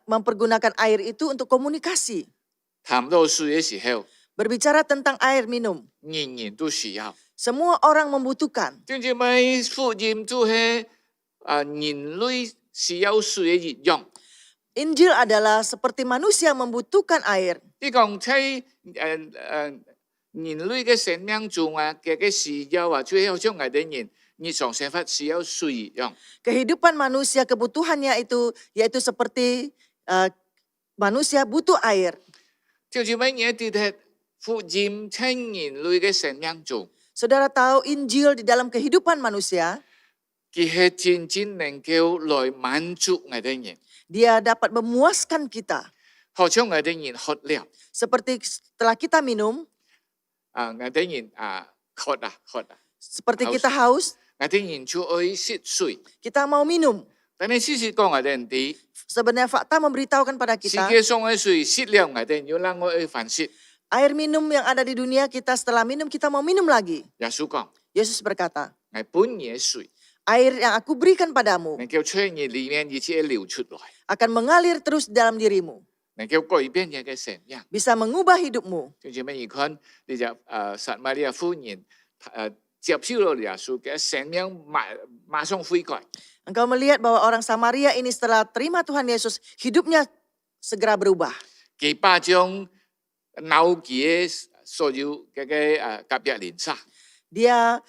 Mempergunakan air itu untuk komunikasi. 談到水嘅時候， Berbicara tentang air minum. 人人都需要。 Semua orang membutuhkan. 正正咪福音就係人類需要水嘅一樣。 Injil adalah seperti manusia membutuhkan air. 你講喺人類嘅生命中啊嘅需要啊，最好像我哋人日常生活需要水一樣。 Kehidupan manusia kebutuhannya itu yaitu seperti manusia butuh air. 就似乜嘢啲係福音喺人類嘅生命中， Saudara tahu Injil di dalam kehidupan manusia, 佢係真正能夠來滿足我哋人。 dia dapat memuaskan kita. 好像我哋人渴了， Seperti setelah kita minum, 我哋人渴啊， seperti Haus. kita haus, 我哋人就愛食水。 kita mau minum. 但係事實講我哋人哋， Sebenarnya fakta memberitahukan pada 世 kita, 界上嘅水食了我哋要讓我去飯食。 air minum yang ada di dunia kita setelah minum kita mau minum lagi. 耶穌講： Yesus berkata, 我本嘢水， air yang aku berikan padamu 能夠從你裡面一直流出來， akan mengalir terus di dalam dirimu, 能夠改變你嘅生命。 bisa mengubah hidupmu. 就似乜嘢看，你就撒瑪利亞婦人接受咗耶穌嘅生命馬上悔改。 Engkau melihat bahwa orang Samaria ini setelah terima Tuhan Yesus, hidupnya segera berubah. 佢把將鬧佢嘅所有嘅甲別連殺， Dia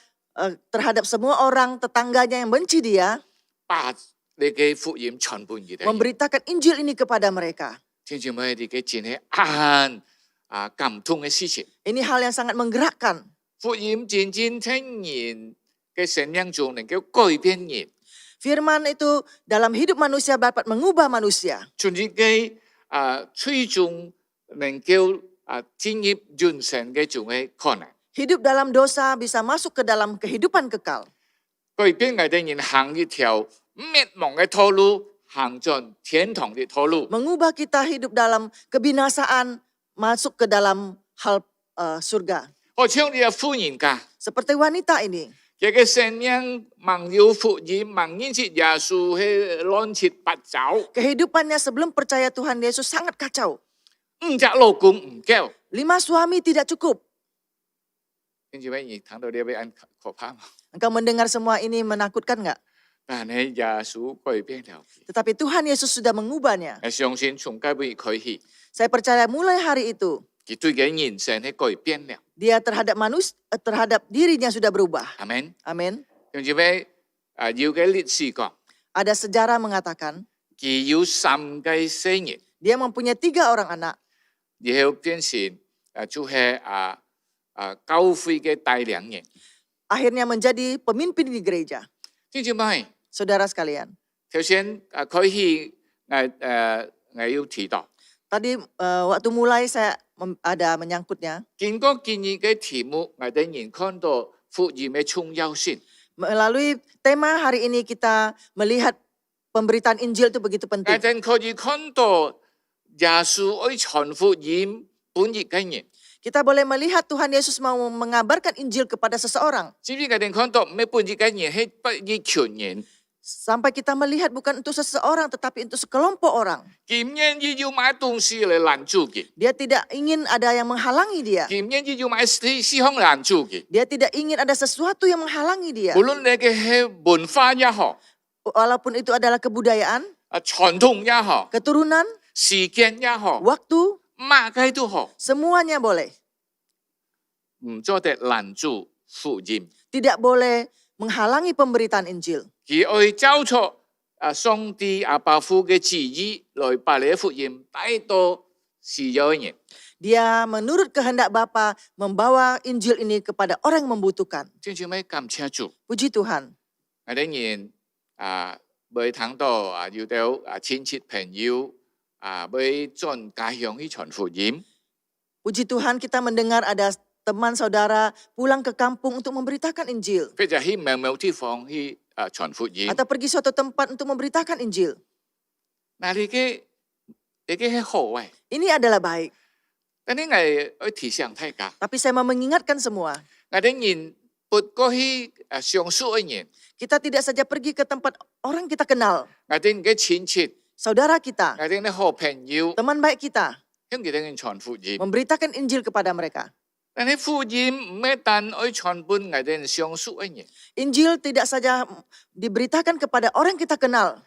terhadap semua orang tetangganya yang benci dia, 把你嘅福音傳俾佢哋。 memberitakan Injil ini kepada mereka. 聽住咩？你嘅真係很感動嘅事情。 Ini hal yang sangat menggerakkan. 福音真正喺人嘅生命中能夠改變人， Firman itu dalam hidup manusia dapat mengubah manusia. 從而嘅最終能夠進入人生嘅種嘅可能。 Hidup dalam dosa bisa masuk ke dalam kehidupan kekal. 改變我哋人行一條滅亡嘅道路，行進天堂嘅道路。 Mengubah kita hidup dalam kebinasaan, masuk ke dalam hal surga. 好似你嘅婦人家， Seperti wanita ini. 佢嘅生命盲有福音，盲認識耶穌係亂七八糟， Kehidupannya sebelum percaya Tuhan Yesus sangat kacau. 5隻老公唔夠。 5 suami tidak cukup. 跟住咩？而睇到呢位人可怕嘛？ Engkau mendengar semua ini menakutkan nggak? 但係耶穌改變了佢。 Tetapi Tuhan Yesus sudah mengubahnya. 我相信從今日開始， Saya percaya mulai hari itu, 佢對嘅人生係改變了。 dia terhadap dirinya sudah berubah. 阿門。 Amin. 跟住咩？要嘅歷史講， Ada sejarah mengatakan, 佢有3個生日， dia mempunyai 3 orang anak. 然後變成就係教會嘅帶領人。 Akhirnya menjadi pemimpin di gereja. 跟住咩？ Saudara sekalian, 頭先開始我要提到， tadi waktu mulai saya ada menyangkutnya. 經過今日嘅題目，我哋人看到福音嘅重要性。 Melalui tema hari ini kita melihat pemberitaan Injil itu begitu 我 penting. 哋可以看到耶穌愛傳福音本日嘅人。 Kita boleh melihat Tuhan Yesus mau mengabarkan Injil kepada seseorang. 至於我哋看到咩本日嘅人係不義權人， Sampai kita melihat bukan untuk seseorang tetapi untuk sekelompok orang. 唔願意要買東西嚟攔住佢， Dia tidak ingin ada yang menghalangi dia. 唔願意要買思想攔住佢。 Dia tidak ingin ada sesuatu yang menghalangi dia. 無論你嘅係文化也好， Walaupun itu adalah kebudayaan, 傳統也好， keturunan, 時間也好， waktu, 乜嘢都好， semuanya boleh. 唔做得攔住福音。 Tidak boleh menghalangi pemberitaan Injil. 佢愛照出上帝阿爸父嘅旨意來把呢福音帶到需要嘅人。 Dia menurut kehendak Bapa membawa Injil ini kepada orang yang membutuhkan. 正正咩感謝主， Puji Tuhan. 我哋人未聽到要到親戚朋友未進家鄉去傳福音， Puji Tuhan kita mendengar ada teman saudara pulang ke kampung untuk memberitakan Injil. 佢就喺某地方去傳福音。 Atau pergi suatu tempat untuk memberitakan Injil. 嗱，你嘅係好嘅， Ini adalah baik. 但係我要提醒大家， Tapi saya mau mengingatkan semua. 我哋人不過去相熟嘅人， Kita tidak saja pergi ke tempat orang kita kenal. 我哋嘅親戚， Saudara kita, 我哋嘅好朋友， teman baik kita. 向佢哋傳福音。 Memberitakan Injil kepada mereka. 但係福音唔係單愛傳俾我哋相熟嘅人， Injil tidak saja diberitakan kepada orang kita kenal.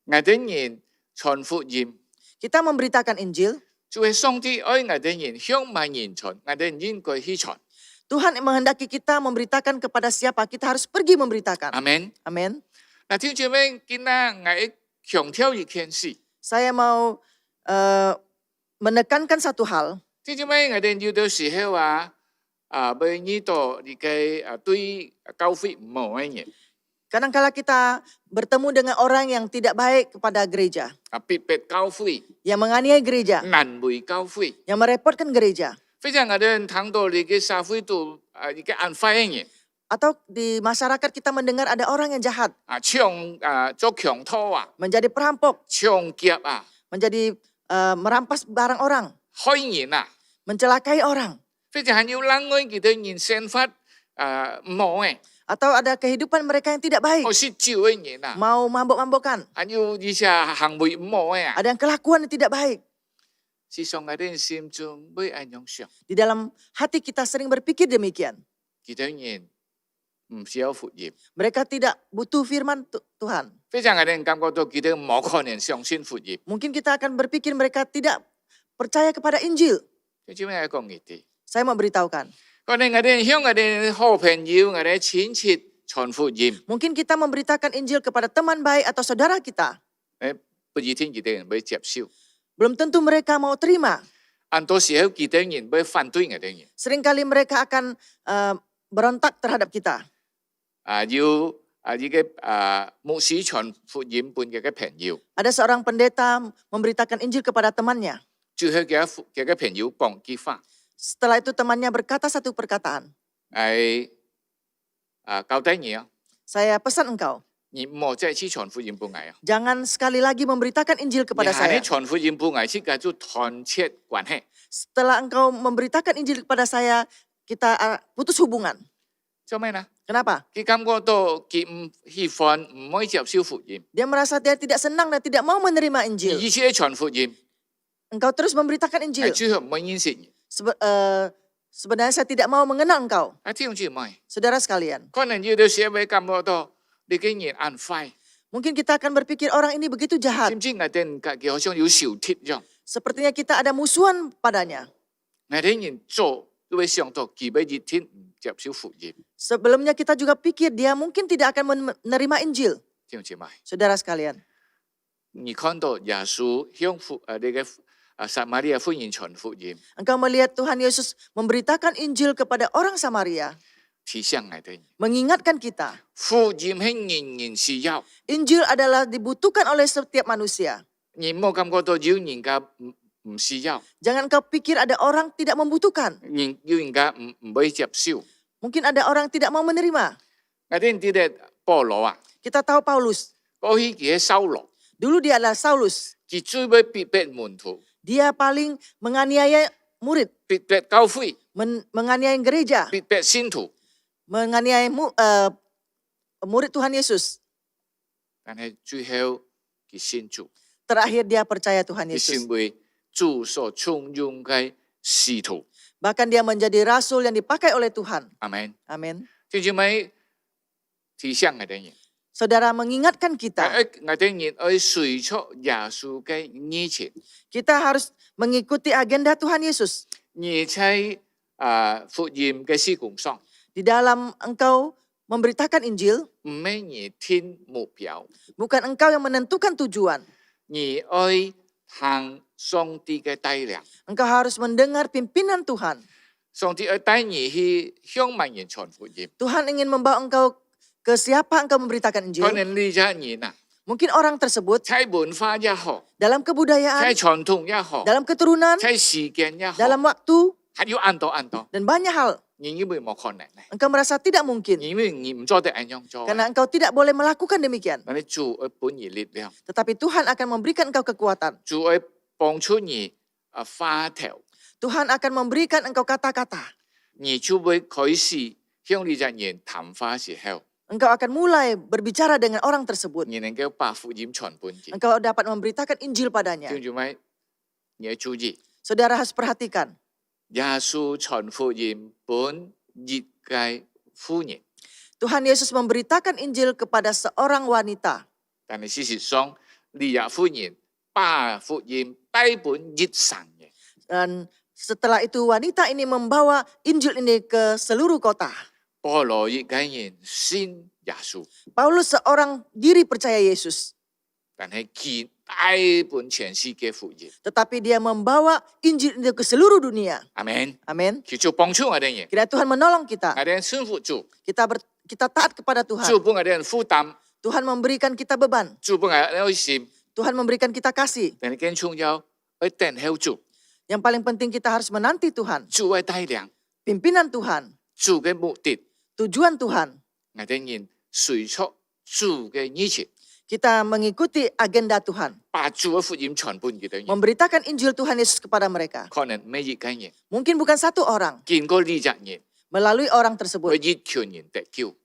我哋人傳福音， Kita memberitakan Injil. 就係上帝愛我哋人向萬人傳，我哋應該去傳。 Tuhan menghendaki kita memberitakan kepada siapa, kita harus pergi memberitakan. 阿門。 Amin. 嗱，挑住咩？見啦，我強調一件事， Saya mau menekankan satu hal. 挑住咩？我哋要到時候俾呢度你嘅對教會唔好嘅人， Kadangkala kita bertemu dengan orang yang tidak baik kepada gereja, 逼迫教會， yang menganiaya gereja, 難為教會。 yang merepotkan gereja. 非常我哋睇到你嘅社會度你嘅安徽嘅人， Atau di masyarakat kita mendengar ada orang yang jahat, 搶做強盜menjadi perampok, 搶劫menjadi merampas barang orang, 害人mencelakai orang. 非常係要冷愛佢哋人生活唔好嘅， Atau ada kehidupan mereka yang tidak baik, 好似招嘅人mau mabok-mabokan. 要呢些行為唔好嘅 Ada yang kelakuan yang tidak baik. 是上我哋心中會安樣想， Di dalam hati kita sering berpikir demikian. 佢哋人唔需要福音， Mereka tidak butuh firman Tuhan. 非常我哋感覺到佢哋冇可能相信福音， Mungkin kita akan berpikir mereka tidak percaya kepada Injil. 你知咩講呢啲？ Saya mau beritahukan. 我哋向我哋好朋友、我哋親戚傳福音， Mungkin kita memberitakan Injil kepada teman baik atau saudara kita. 不一定佢哋人會接受， Belum tentu mereka mau terima. 很多時候佢哋人會反對我哋人。 Seringkali mereka akan berontak terhadap kita. 要呢個牧師傳福音俾佢嘅朋友， Ada seorang pendeta memberitakan Injil kepada temannya. 最後佢嘅朋友講句話， Setelah itu temannya berkata satu perkataan. 交代你啊， Saya pesan engkau, 你唔好再去傳福音俾我啊！ jangan sekali lagi memberitakan Injil 你 kepada 係 saya. 傳福音俾我，是叫做團切關係。 Setelah engkau memberitakan Injil kepada saya, kita putus hubungan. 做咩呢？ Kenapa? 佢感覺到佢唔喜歡，唔可以接受福音， Dia merasa dia tidak senang dan tidak mau menerima 你 Injil. 意思係傳福音， Engkau terus memberitakan 係 Injil. 最後唔可以認識你。 Sebenarnya saya tidak mau mengenal engkau. 弟兄姊妹， Saudara sekalian, 可能要到社會感覺到你嘅人安壞， mungkin kita akan berpikir orang ini begitu 知 jahat. 唔知我哋佢好像有仇敵咁， Sepertinya kita ada musuhan padanya. 我哋人做都會想到佢俾一天唔接受福音。 Sebelumnya kita juga pikir dia mungkin tidak akan menerima Injil. 弟兄姊妹， Saudara sekalian, 你看到耶穌向你嘅撒瑪利亞婦人傳福音， engkau melihat Tuhan Yesus memberitakan Injil kepada orang Samaria, 提醒我哋， mengingatkan kita. 福音係人人需要， Injil adalah dibutuhkan oleh setiap manusia. 你冇感覺到有人家唔需要， Jangan kau pikir ada orang tidak membutuhkan. 有人家唔會接受。 Mungkin ada orang tidak mau menerima. 我哋知道保羅 Kita tahu Paulus. 過去佢係掃羅， Dulu dia adalah Saulus. 佢最會逼迫門徒， Dia paling menganiaya murid, 逼迫教會， menganiaya gereja, 逼迫信徒。 menganiaya murid Tuhan Yesus. 但係最後佢信主， Terakhir dia percaya Tuhan 佢 Yesus. 成為主所重用嘅使徒。 Bahkan dia menjadi rasul yang dipakai oleh Tuhan. 阿門。 Amin. 弟兄姊妹，提醒我哋人， Saudara mengingatkan kita, 我哋人要隨出耶穌嘅意情， kita harus mengikuti agenda Tuhan Yesus. 而喺福音嘅事工上， Di dalam engkau memberitakan Injil, 唔係而天目標， bukan engkau yang menentukan tujuan. 而愛行上帝嘅帶領。 Engkau harus mendengar pimpinan Tuhan. 上帝要帶你去向萬人傳福音， Tuhan ingin membawa engkau ke siapa engkau memberitakan 可 Injil. 能呢家人啊， Mungkin orang tersebut 喺文化也好， dalam 喺 kebudayaan, 傳統也好， dalam keturunan, 喺時間也好， dalam waktu, 還有按多， dan banyak hal. 你以為冇可能咧？ Engkau merasa tidak mungkin 因為你唔做得咁樣做， karena engkau tidak boleh melakukan demikian. 但係主會俾你力量， Tetapi Tuhan akan memberikan engkau kekuatan. 主會幫助你發條， Tuhan akan memberikan engkau kata-kata. 你就會開始向呢隻人談話時候， Engkau akan mulai berbicara dengan orang tersebut. 你能夠把福音傳俾佢。 Engkau dapat memberitakan Injil padanya. 弟兄姊妹，你要注意， Saudara harus perhatikan. 耶穌傳福音本熱嘅婦人， Tuhan Yesus memberitakan Injil kepada seorang wanita. 但係事實上，呢日婦人把福音帶本熱神嘅。 Dan setelah itu wanita ini membawa Injil ini ke seluruh kota. 保羅一個人信耶穌， Paulus seorang diri percaya Yesus. 但係佢帶本全世界福音。 Tetapi dia membawa Injil ini ke seluruh dunia. 阿門。 Amin. 佢就幫助我哋人， Kiranya Tuhan menolong kita. 我哋人順服主， Kita taat kepada Tuhan. 主幫我哋人負擔， Tuhan memberikan kita beban. 主幫我哋人愛心， Tuhan memberikan kita kasih. 但係更重要，去等候主， Yang paling penting kita harus menanti Tuhan. 主嘅帶領， Pimpinan Tuhan. 主嘅目的， Tujuan Tuhan. 我哋人隨出主嘅意情， Kita mengikuti agenda Tuhan. 把主嘅福音傳俾佢哋人。 Memberitakan Injil Tuhan Yesus kepada mereka. 可能每一個人 Mungkin bukan satu orang. 見過呢隻人， Melalui orang 佢 tersebut. 一群人得救。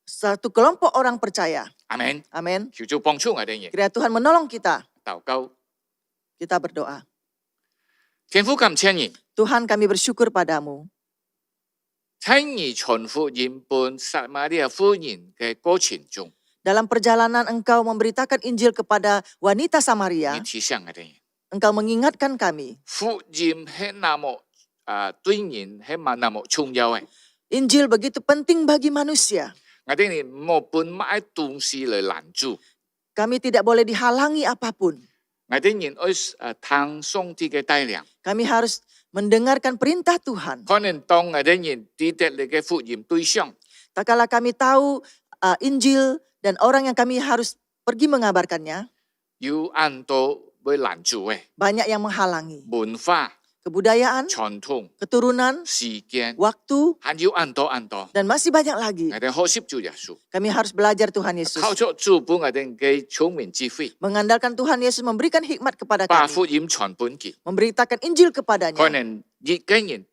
Satu kelompok orang percaya. 阿門。 Amin. 佢就幫助我哋人， Kiranya Tuhan menolong kita. 禱告。 Kita berdoa. 天父感謝你， Tuhan kami bersyukur padamu. 喺你傳福音本撒瑪利亞婦人嘅過程中， Dalam perjalanan engkau memberitakan Injil kepada wanita 你 Samaria. 提醒我哋人， Engkau mengingatkan kami. 福音係那麼對人係那麼重要嘅。 Injil begitu penting bagi manusia. 我哋人冇本買東西嚟攔住， Kami tidak boleh dihalangi apapun. 我哋人要聽上帝嘅帶領。 Kami harus mendengarkan perintah Tuhan. 可能當我哋人知得你嘅福音對象， Tak kala kami tahu Injil dan orang yang kami harus pergi mengabarkannya, 有按到會攔住嘅 banyak yang menghalangi. 文化、 Kebudayaan, 傳統、 keturunan, 時間， waktu, 還有按到， dan masih banyak lagi. 我哋學習主耶穌， Kami harus belajar Tuhan Yesus. 靠著主本我哋嘅聰明智慧， Mengandalkan Tuhan Yesus memberikan hikmat kepada 把 kami. 福音傳本佢。 Memberitakan Injil 可 kepadanya. 能一個人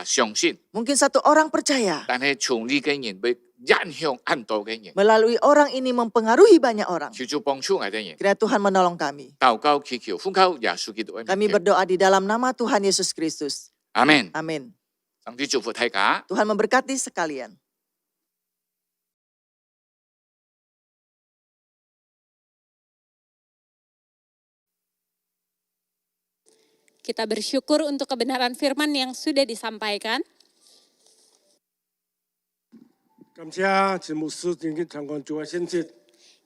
相信， Mungkin satu orang percaya. 但係從呢個人會影響按到嘅人， Melalui orang ini mempengaruhi banyak orang. 佢就幫助我哋人。 Kiranya Tuhan menolong kami. 禱告祈求，奉靠耶穌基督嘅 Kami 名， berdoa di dalam nama Tuhan Yesus Kristus. 阿門。 Amin. 上帝祝福大家。 Tuhan memberkati sekalian. Kita bersyukur untuk kebenaran firman yang sudah disampaikan. 感謝節牧師今日參觀主嘅信息，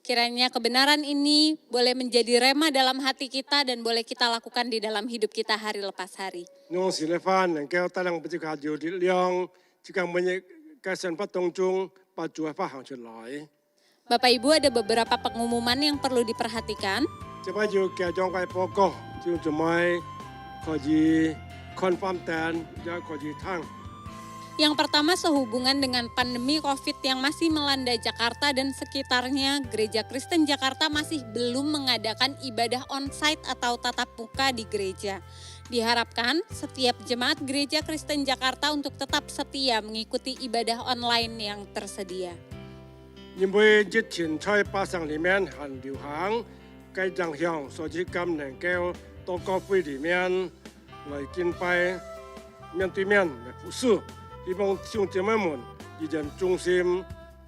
Kiranya kebenaran ini boleh menjadi rema dalam hati kita dan boleh kita lakukan di dalam hidup kita hari lepas hari. 用時嚟翻能夠帶領不只靠有力量，只靠每日嘅生活當中把主嘅發行出來。 Bapak Ibu, ada beberapa pengumuman yang perlu diperhatikan. 即係要嘅將嘅報告，就做咩可以 confirm 單，也可以聽。 Yang pertama sehubungan dengan pandemi COVID yang masih melanda Jakarta dan sekitarnya, Gereja Kristen Jakarta masih belum mengadakan ibadah onsite atau tatap muka di gereja. Diharapkan setiap jemaat Gereja Kristen Jakarta untuk tetap setia mengikuti ibadah online yang tersedia. 因为日前在巴上里面很流行，该奖项所以今能够到教会里面来敬拜，面对面来服侍，希望弟兄姐妹们以人中心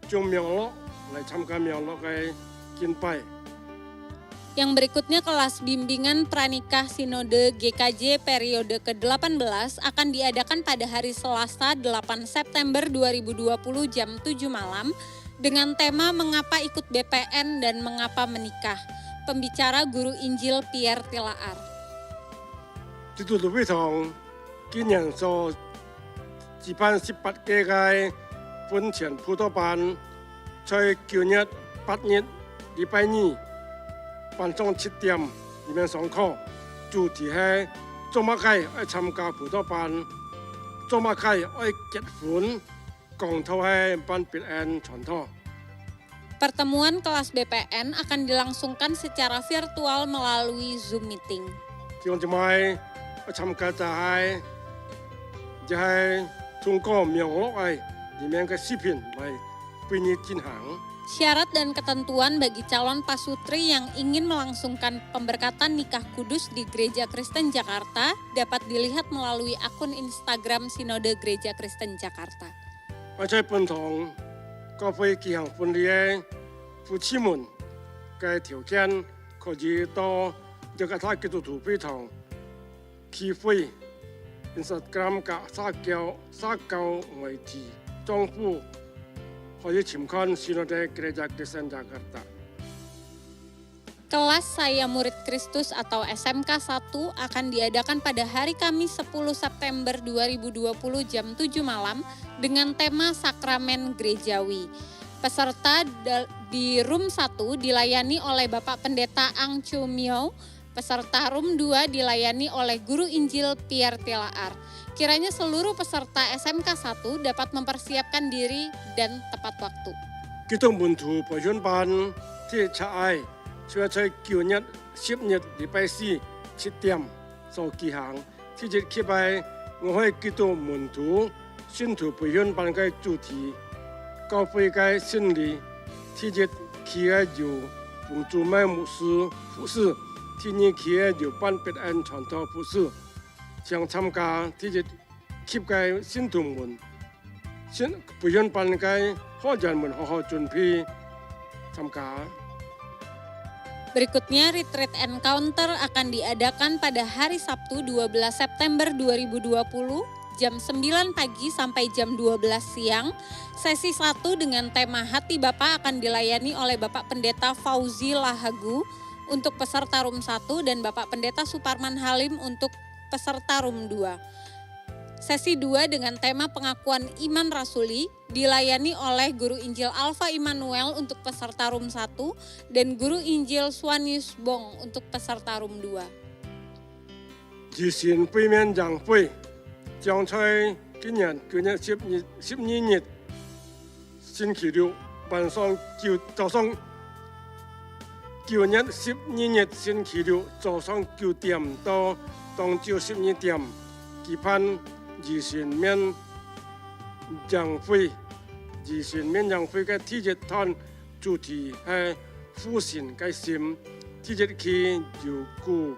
将名落来参加名落嘅敬拜。 Yang berikutnya kelas bimbingan pranikah Sinode GKJ periode ke-18 akan diadakan pada hari Selasa 8 September 2020 jam 7 malam dengan tema Mengapa ikut BPN dan Mengapa menikah. Pembicara Guru Injil Pierre Tilaar. 基督徒會堂今年所舉辦18屆嘅婚前輔導班，在9月8日禮拜二晚上7點裡面上課，主題係做乜嘢愛參加輔導班，做乜嘢愛結婚，講頭係辦別人傳統。 Pertemuan kelas BPN akan dilangsungkan secara virtual melalui Zoom meeting. 弟兄姊妹，我參加就係通過名錄嘅裡面嘅視頻嚟俾你進行。 Syarat dan ketentuan bagi calon pasutri yang ingin melangsungkan pemberkatan nikah kudus di Gereja Kristen Jakarta dapat dilihat melalui akun Instagram Sinode Gereja Kristen Jakarta. 我在本堂教會舉行婚禮嘅夫妻們嘅條件，可以到雅加達基督徒會堂聚會 Instagram 嘅社交媒體賬戶。 可以參觀 Sinode Gereja Kristen Jakarta. Kelas Saya Murid Kristus atau SMK 1 akan diadakan pada hari Kamis 10 September 2020 jam 7 malam dengan tema Sakramen Gerejawi. Peserta di Room 1 dilayani oleh Bapak Pendeta Ang Chu Miao, peserta Room 2 dilayani oleh Guru Injil Pierre Tilaar. Kiranya seluruh peserta SMK 1 dapat mempersiapkan diri dan tepat waktu. 基督門徒培訓班ที่ชายช่วย在9月10日禮拜4 7點所舉行，ที่จะ期拜我喺基督門徒信徒培訓班嘅主題，教會嘅真理，ที่จะ期嘅由奉主麥牧師服侍，ที่นี่期嘅由辦別人傳道服侍。 想參加ที่จะ期嘅信徒們，培訓班嘅學員們好好準備參加。 Berikutnya Retreat Encounter akan diadakan pada hari Sabtu 12 September 2020 jam 9 pagi sampai jam 12 siang. Sesi 1 dengan tema Hati Bapa akan dilayani oleh Bapak Pendeta Fauzi Lahagu untuk peserta Room 1 dan Bapak Pendeta Suparman Halim untuk peserta Room 2. Sesi 2 dengan tema pengakuan iman rasuli dilayani oleh Guru Injil Alfa Immanuel untuk peserta Room 1 dan Guru Injil Suanius Bong untuk peserta Room 2. 自善背面讓會將在今年9月12日星期六晚上早上9月12日星期六早上9點到當朝12點舉辦自善面讓會。自善面讓會嘅第一堂主題係父神嘅心，第一期由顧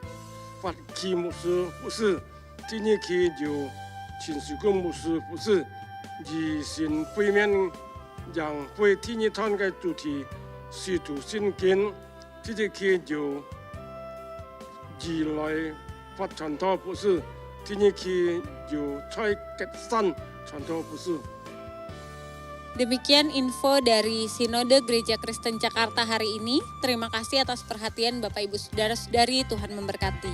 法基牧師服侍，第二期由秦樹公牧師服侍。自善背面讓會第二堂嘅主題使徒信經，第一期由義來法傳道服侍，第二期由蔡吉山傳道服侍。 Demikian info dari Sinode Gereja Kristen Jakarta hari ini. Terima kasih atas perhatian Bapak Ibu Saudara-saudari, Tuhan memberkati.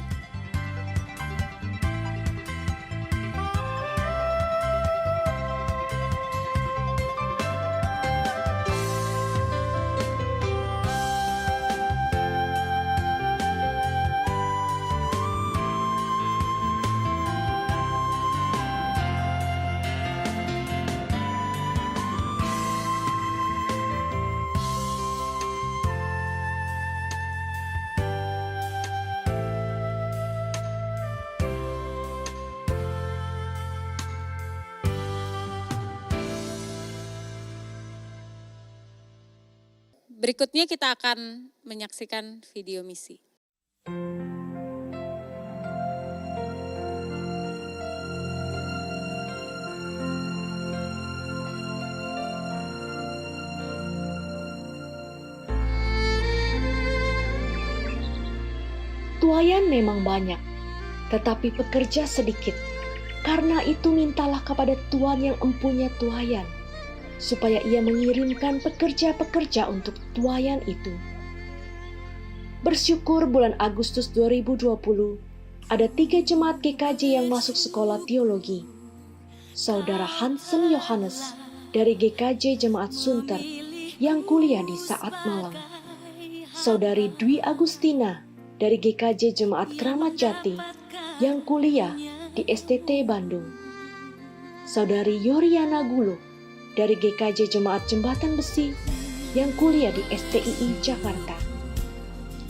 Berikutnya kita akan menyaksikan video misi. Tuayan memang banyak, tetapi pekerja sedikit. Karena itu mintalah kepada Tuhan yang empunya tuayan, supaya ia mengirimkan pekerja-pekerja untuk tuayan itu. Bersyukur bulan Agustus 2020, ada 3 jemaat GKJ yang masuk sekolah teologi. Saudara Hansen Yohanes dari GKJ Jemaat Sunter yang kuliah di Saat Malang. Saudari Dwi Agustina dari GKJ Jemaat Kramat Jati yang kuliah di STT Bandung. Saudari Yoriana Gulo dari GKJ Jemaat Jembatan Besi yang kuliah di STII Jakarta.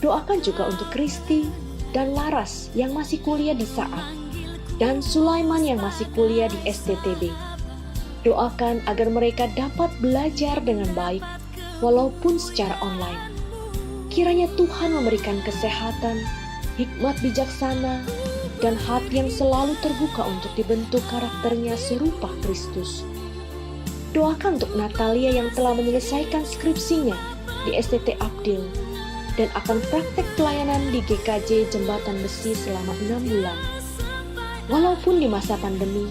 Doakan juga untuk Kristi dan Laras yang masih kuliah di Saat, dan Sulaiman yang masih kuliah di STTB. Doakan agar mereka dapat belajar dengan baik walaupun secara online. Kiranya Tuhan memberikan kesehatan, hikmat bijaksana, dan hati yang selalu terbuka untuk dibentuk karakternya serupa Kristus. Doakan untuk Natalia yang telah menyelesaikan skripsinya di STT Abdil dan akan praktek pelayanan di GKJ Jembatan Besi selama 6 bulan. Walaupun di masa pandemi,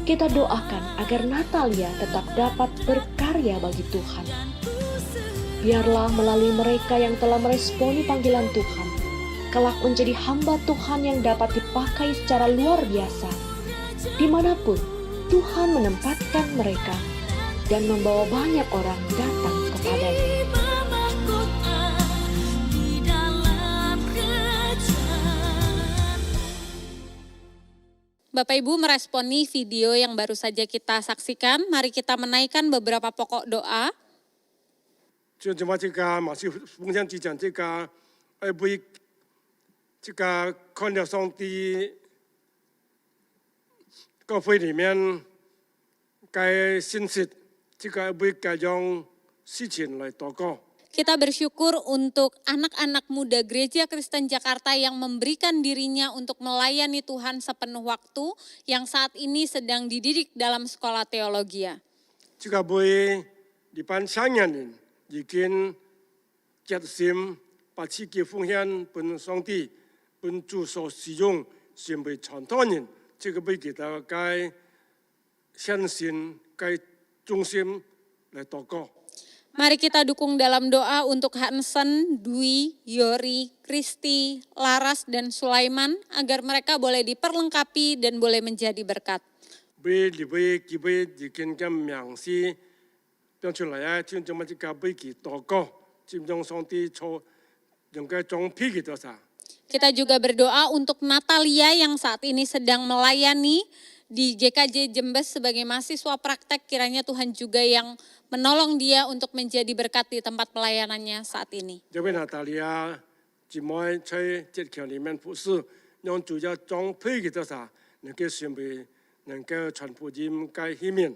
kita doakan agar Natalia tetap dapat berkarya bagi Tuhan. Biarlah melalui mereka yang telah meresponi panggilan Tuhan, kelak menjadi hamba Tuhan yang dapat dipakai secara luar biasa, dimanapun Tuhan menempatkan mereka dan membawa banyak orang datang kepadanya. Bapak Ibu meresponi video yang baru saja kita saksikan, mari kita menaikkan beberapa pokok doa. 就这么这个马修奉献之前这个为这个看了上帝教会里面该信息，这个为该样事情来祷告。 Kita bersyukur untuk anak-anak muda Gereja Kristen Jakarta yang memberikan dirinya untuk melayani Tuhan sepenuh waktu, yang saat ini sedang dididik dalam sekolah teologi. 这个为一般青年人已经决心把自己奉献本上帝、本主所使用，成为传道人。这个为给他该相信、该忠心来祷告。 Mari kita dukung dalam doa untuk Hansen, Dwi, Yori, Kristi, Laras, dan Sulaiman agar mereka boleh diperlengkapi dan boleh menjadi berkat. 为里为几位已经嘅名字标出来啊，就这么一个为佢祷告，就用上帝错用嘅装批嘅多啥。 Kita juga berdoa untuk Natalia yang saat ini sedang melayani di GKJ Jembes sebagai mahasiswa praktek, kiranya Tuhan juga yang menolong dia untuk menjadi berkat di tempat pelayanannya saat ini. 这位娜塔莉亚姊妹在节课里面服侍，用主要装配嘅多啥，能夠成為能夠傳福音嘅器皿。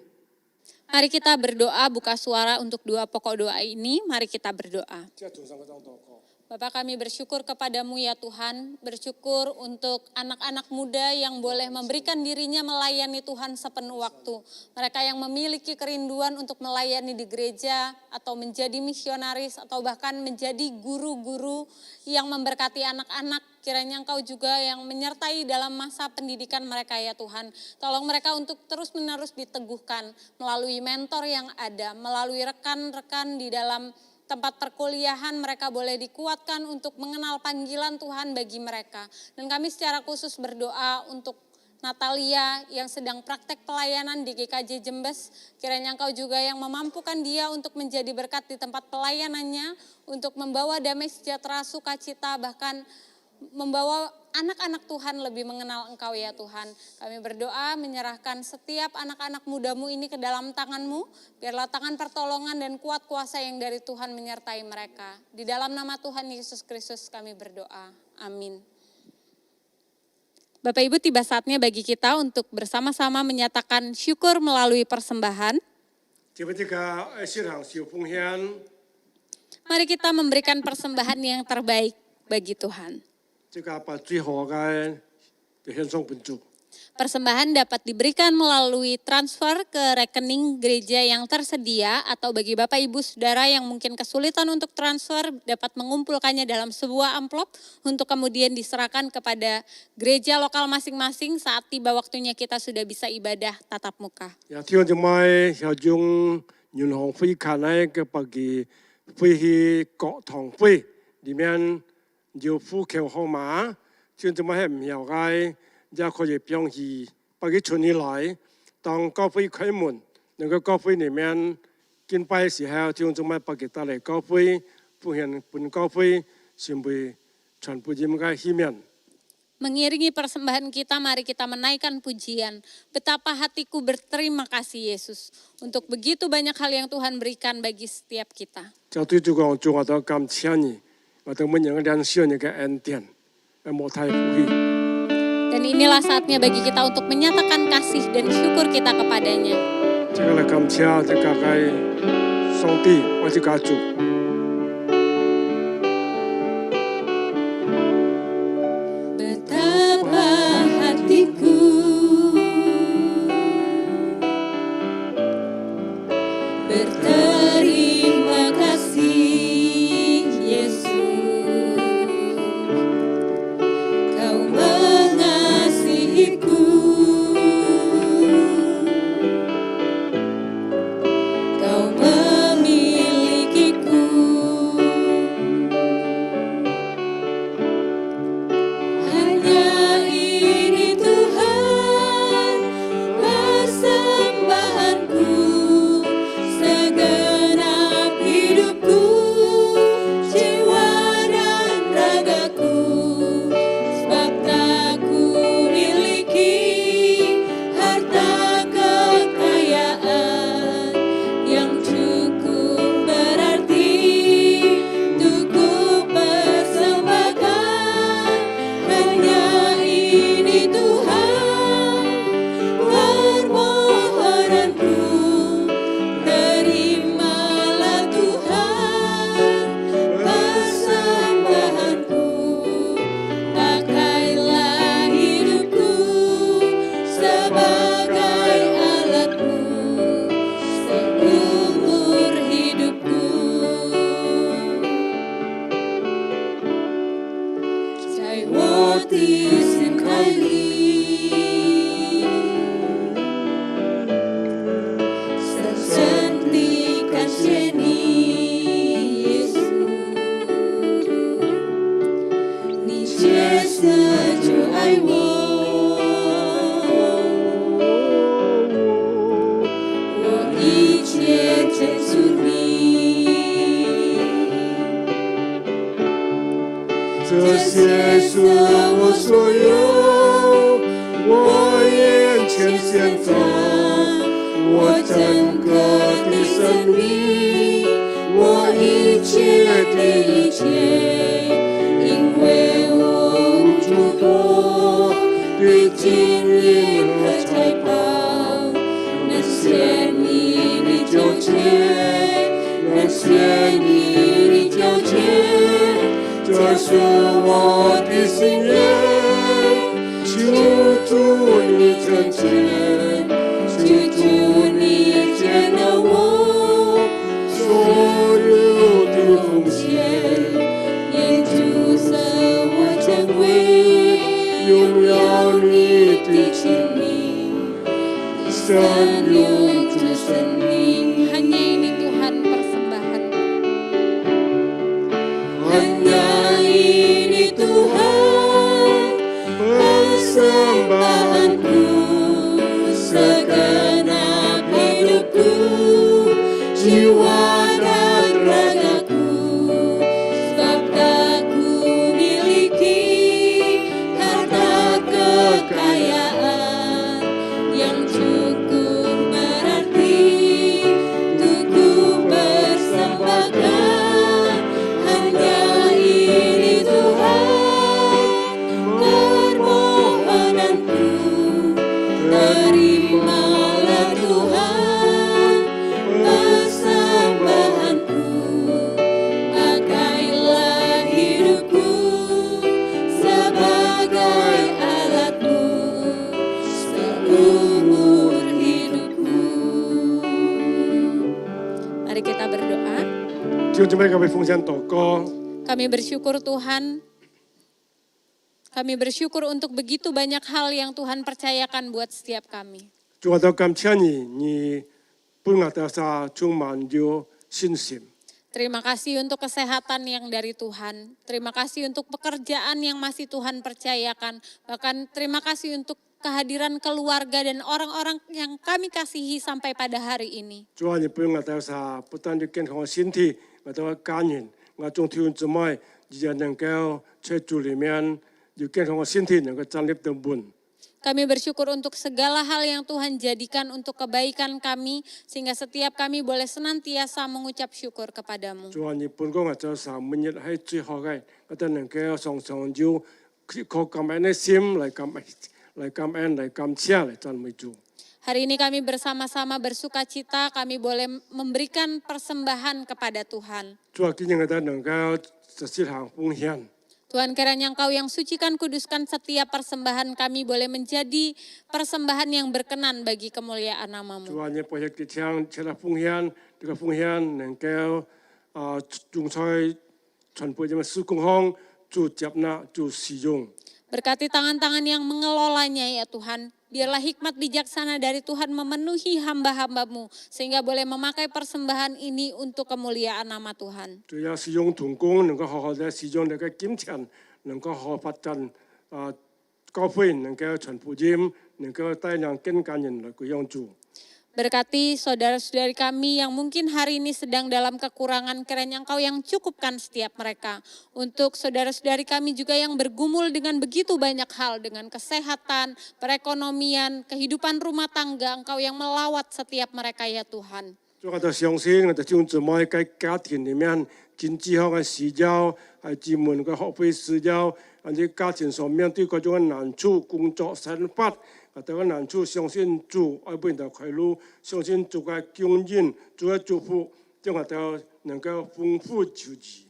Mari kita berdoa buka suara untuk 2 pokok doa ini, mari kita berdoa. 即係做上嗰種禱告。 Bapak kami bersyukur kepadamu ya Tuhan, bersyukur untuk anak-anak muda yang boleh memberikan dirinya melayani Tuhan sepenuh waktu. Mereka yang memiliki kerinduan untuk melayani di gereja atau menjadi misionaris atau bahkan menjadi guru-guru yang memberkati anak-anak. Kiranya Engkau juga yang menyertai dalam masa pendidikan mereka ya Tuhan. Tolong mereka untuk terus-menerus diteguhkan melalui mentor yang ada, melalui rekan-rekan di dalam tempat perkuliahan, mereka boleh dikuatkan untuk mengenal panggilan Tuhan bagi mereka. Dan kami secara khusus berdoa untuk Natalia yang sedang praktek pelayanan di GKJ Jembes. Kiranya Engkau juga yang memampukan dia untuk menjadi berkat di tempat pelayanannya, untuk membawa damai sejahtera, sukacita, bahkan membawa anak-anak Tuhan lebih mengenal Engkau ya Tuhan. Kami berdoa menyerahkan setiap anak-anak mudamu ini ke dalam tangan-Mu. Biarlah tangan pertolongan dan kuat kuasa yang dari Tuhan menyertai mereka. Di dalam nama Tuhan Yesus Kristus kami berdoa. Amin. Bapak Ibu, tiba saatnya bagi kita untuk bersama-sama menyatakan syukur melalui persembahan. 這位這個市場小奉獻， Mari kita memberikan persembahan yang terbaik bagi Tuhan. 即個把最好嘅就獻上本主。 Persembahan dapat diberikan melalui transfer ke rekening gereja yang tersedia atau bagi Bapak Ibu Saudara yang mungkin kesulitan untuk transfer dapat mengumpulkannya dalam sebuah amplop untuk kemudian diserahkan kepada gereja lokal masing-masing saat tiba waktunya kita sudah bisa ibadah tatap muka. 也聽咗咪有種銀行會看咧嘅把佢會去國堂會裡面有戶口號碼，聽咗咪係唔曉嘅。 也可以表示把佢存起來，當教會開門，那個教會裡面敬拜的時候，就做乜把佢帶嚟教會，奉獻本教會，成為傳福音嘅器皿。 Mengiringi persembahan kita, mari kita menaikkan pujian. Betapa hatiku berterima kasih Yesus untuk begitu banyak hal yang Tuhan berikan bagi setiap kita. 就對主講，主我都感謝你，我都乜嘢領受你嘅恩典，冇太福氣。 Dan inilah saatnya bagi kita untuk menyatakan kasih dan syukur kita kepadanya. 這個嚟感謝這個嘅上帝，我這個主。 Betapa hatiku berterima kasih Yesus, Kau mengasihiku, Kau memilikiku. Hanya ini Tuhan persembahanku, segenap hidupku, jiwa dan ragaku, sebab tak ku miliki harta kekayaan yang cukup berarti untuk ku persembahkan. Hanya ini Tuhan permohonanku, terimalah Tuhan persembahanku, pakailah hidupku sebagai alatmu seumur hidupku. Saya sin kali sentikan seni Yesus, ni seju ai wo i chen suni. 这些是我所有，我眼前现在，我整个的生命，我一切的一切，因为我无处躲的金银和财宝，那些你的纠结，那些你的纠结。 这是我的心愿，求主你成全，求主你接纳我所有的奉献，愿主使我成为荣耀你的器皿，善用主生命。 Hanya ini Tuhan persembahan. Hanya ini Tuhan persembahanku, segenap hidupku, jiwa dan ragaku, sebab tak ku miliki harta kekayaan yang cukup berarti untuk ku persembahkan. Hanya ini Tuhan permohonanku, terimalah Tuhan persembahanku. 准备可以奉献祷告。 Kami bersyukur Tuhan, kami bersyukur untuk begitu banyak hal yang Tuhan percayakan buat setiap kami. 主我都感谢你，你本我的啥充满有信心。 Terima kasih untuk kesehatan yang dari Tuhan. Terima kasih untuk pekerjaan yang masih Tuhan percayakan. Bahkan terima kasih untuk kehadiran keluarga dan orang-orang yang kami kasihi sampai pada hari ini. 主啊，你本我的啥不但的健康身体，我都感恩。我中天姊妹，也能够在主里面有健康的身体，能够站立得稳。 Kami bersyukur untuk segala hal yang Tuhan jadikan untuk kebaikan kami, sehingga setiap kami boleh senantiasa mengucap syukur kepadamu. 主啊，你本我的啥每日係最好嘅，我都能夠常常有靠感恩的心來感恩、來感謝、來讚美主。 Hari ini kami bersama-sama bersuka cita, kami boleh memberikan persembahan kepada Tuhan. 主啊，今日我哋能夠實施行奉獻。 Tuhan kiranya Engkau yang sucikan kuduskan setiap persembahan kami boleh menjadi persembahan yang berkenan bagi kemuliaan 主 nama-Mu. 啊，你把一個將這個奉獻，這個奉獻能夠用在傳播這個事工上，主接納、主使用。 Berkati tangan-tangan yang mengelolanya ya Tuhan. Biarlah hikmat bijaksana dari Tuhan memenuhi hamba-hamba-Mu, sehingga boleh memakai persembahan ini untuk kemuliaan nama Tuhan. 主要使用同工能夠好好地使用那個金錢，能夠好好發展教會，能夠傳福音，能夠帶領更感人來歸向主。 Berkati saudara-saudari kami yang mungkin hari ini sedang dalam kekurangan, kiranya Engkau yang cukupkan setiap mereka. Untuk saudara-saudari kami juga yang bergumul dengan begitu banyak hal, dengan kesehatan, perekonomian, kehidupan rumah tangga, Engkau yang melawat setiap mereka ya Tuhan. 我就相信，我哋將姊妹喺家庭裡面經濟上嘅需要，係姊妹嘅學費需要，或者家庭上面對各種嘅難處、工作生活。 我哋嘅難處，相信主愛本就開路，相信主嘅供應，主嘅祝福，將我哋能夠豐富周濟。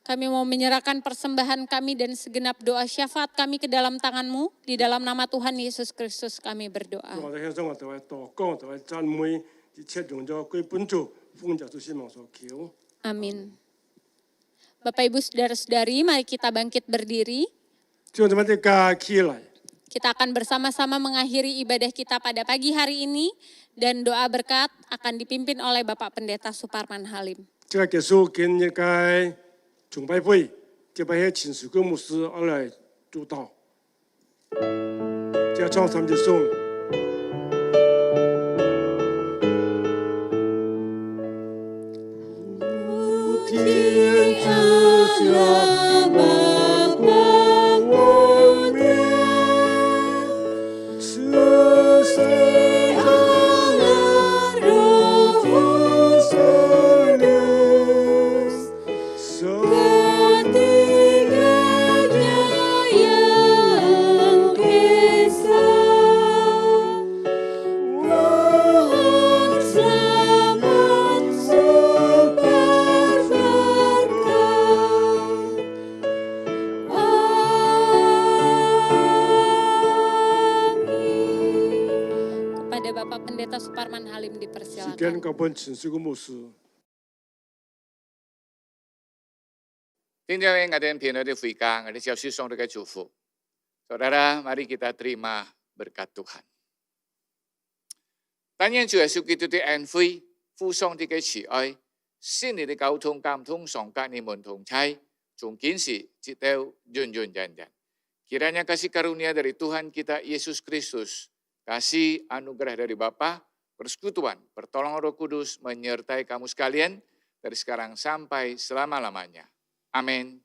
Kami mau menyerahkan persembahan kami dan segenap doa syafaat kami ke dalam tangan-Mu. Di dalam nama Tuhan Yesus Kristus kami berdoa. 我哋獻上我哋嘅禱告，我哋嘅讚美，一切用咗歸本主，奉耶穌希望所求。 Amin. Bapak Ibu Saudara-saudari, mari kita bangkit berdiri. 將我哋家起來。 Kita akan bersama-sama mengakhiri ibadah kita pada pagi hari ini dan doa berkat akan dipimpin oleh Bapak Pendeta Suparman Halim. 即係結束今日嘅崇拜會，接下來請事工牧師來主導。即係唱三節頌。天之下，萬國無邊。 Bapak Pendeta Suparman Halim dipersilakan. Sekian kapan sinsuku musuh. 今天ngadain piano di Afrika, ngadain siap sisong dekat cufu. Saudara, mari kita terima berkat Tuhan. Tanya Chúa Giêsu Kitô di an vui, phu song di cái chỉ ơi, xin đi cầu thông cảm thông song các ni môn thông chay, chung kinsi, citeu, jun jandan. Kiranya kasih karunia dari Tuhan kita Yesus Kristus, kasih anugerah dari Bapa, persekutuan, pertolongan Roh Kudus menyertai kamu sekalian dari sekarang sampai selama-lamanya. Amin.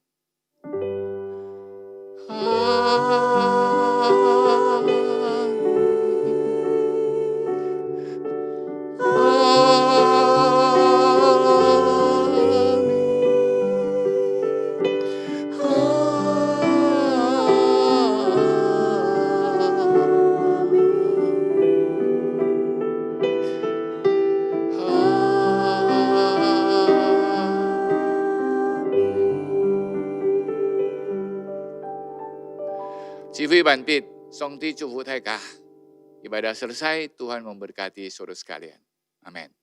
Civil Banpit, Song Ti Cufu Taika. Ibadah selesai, Tuhan memberkati saudara sekalian. Amin.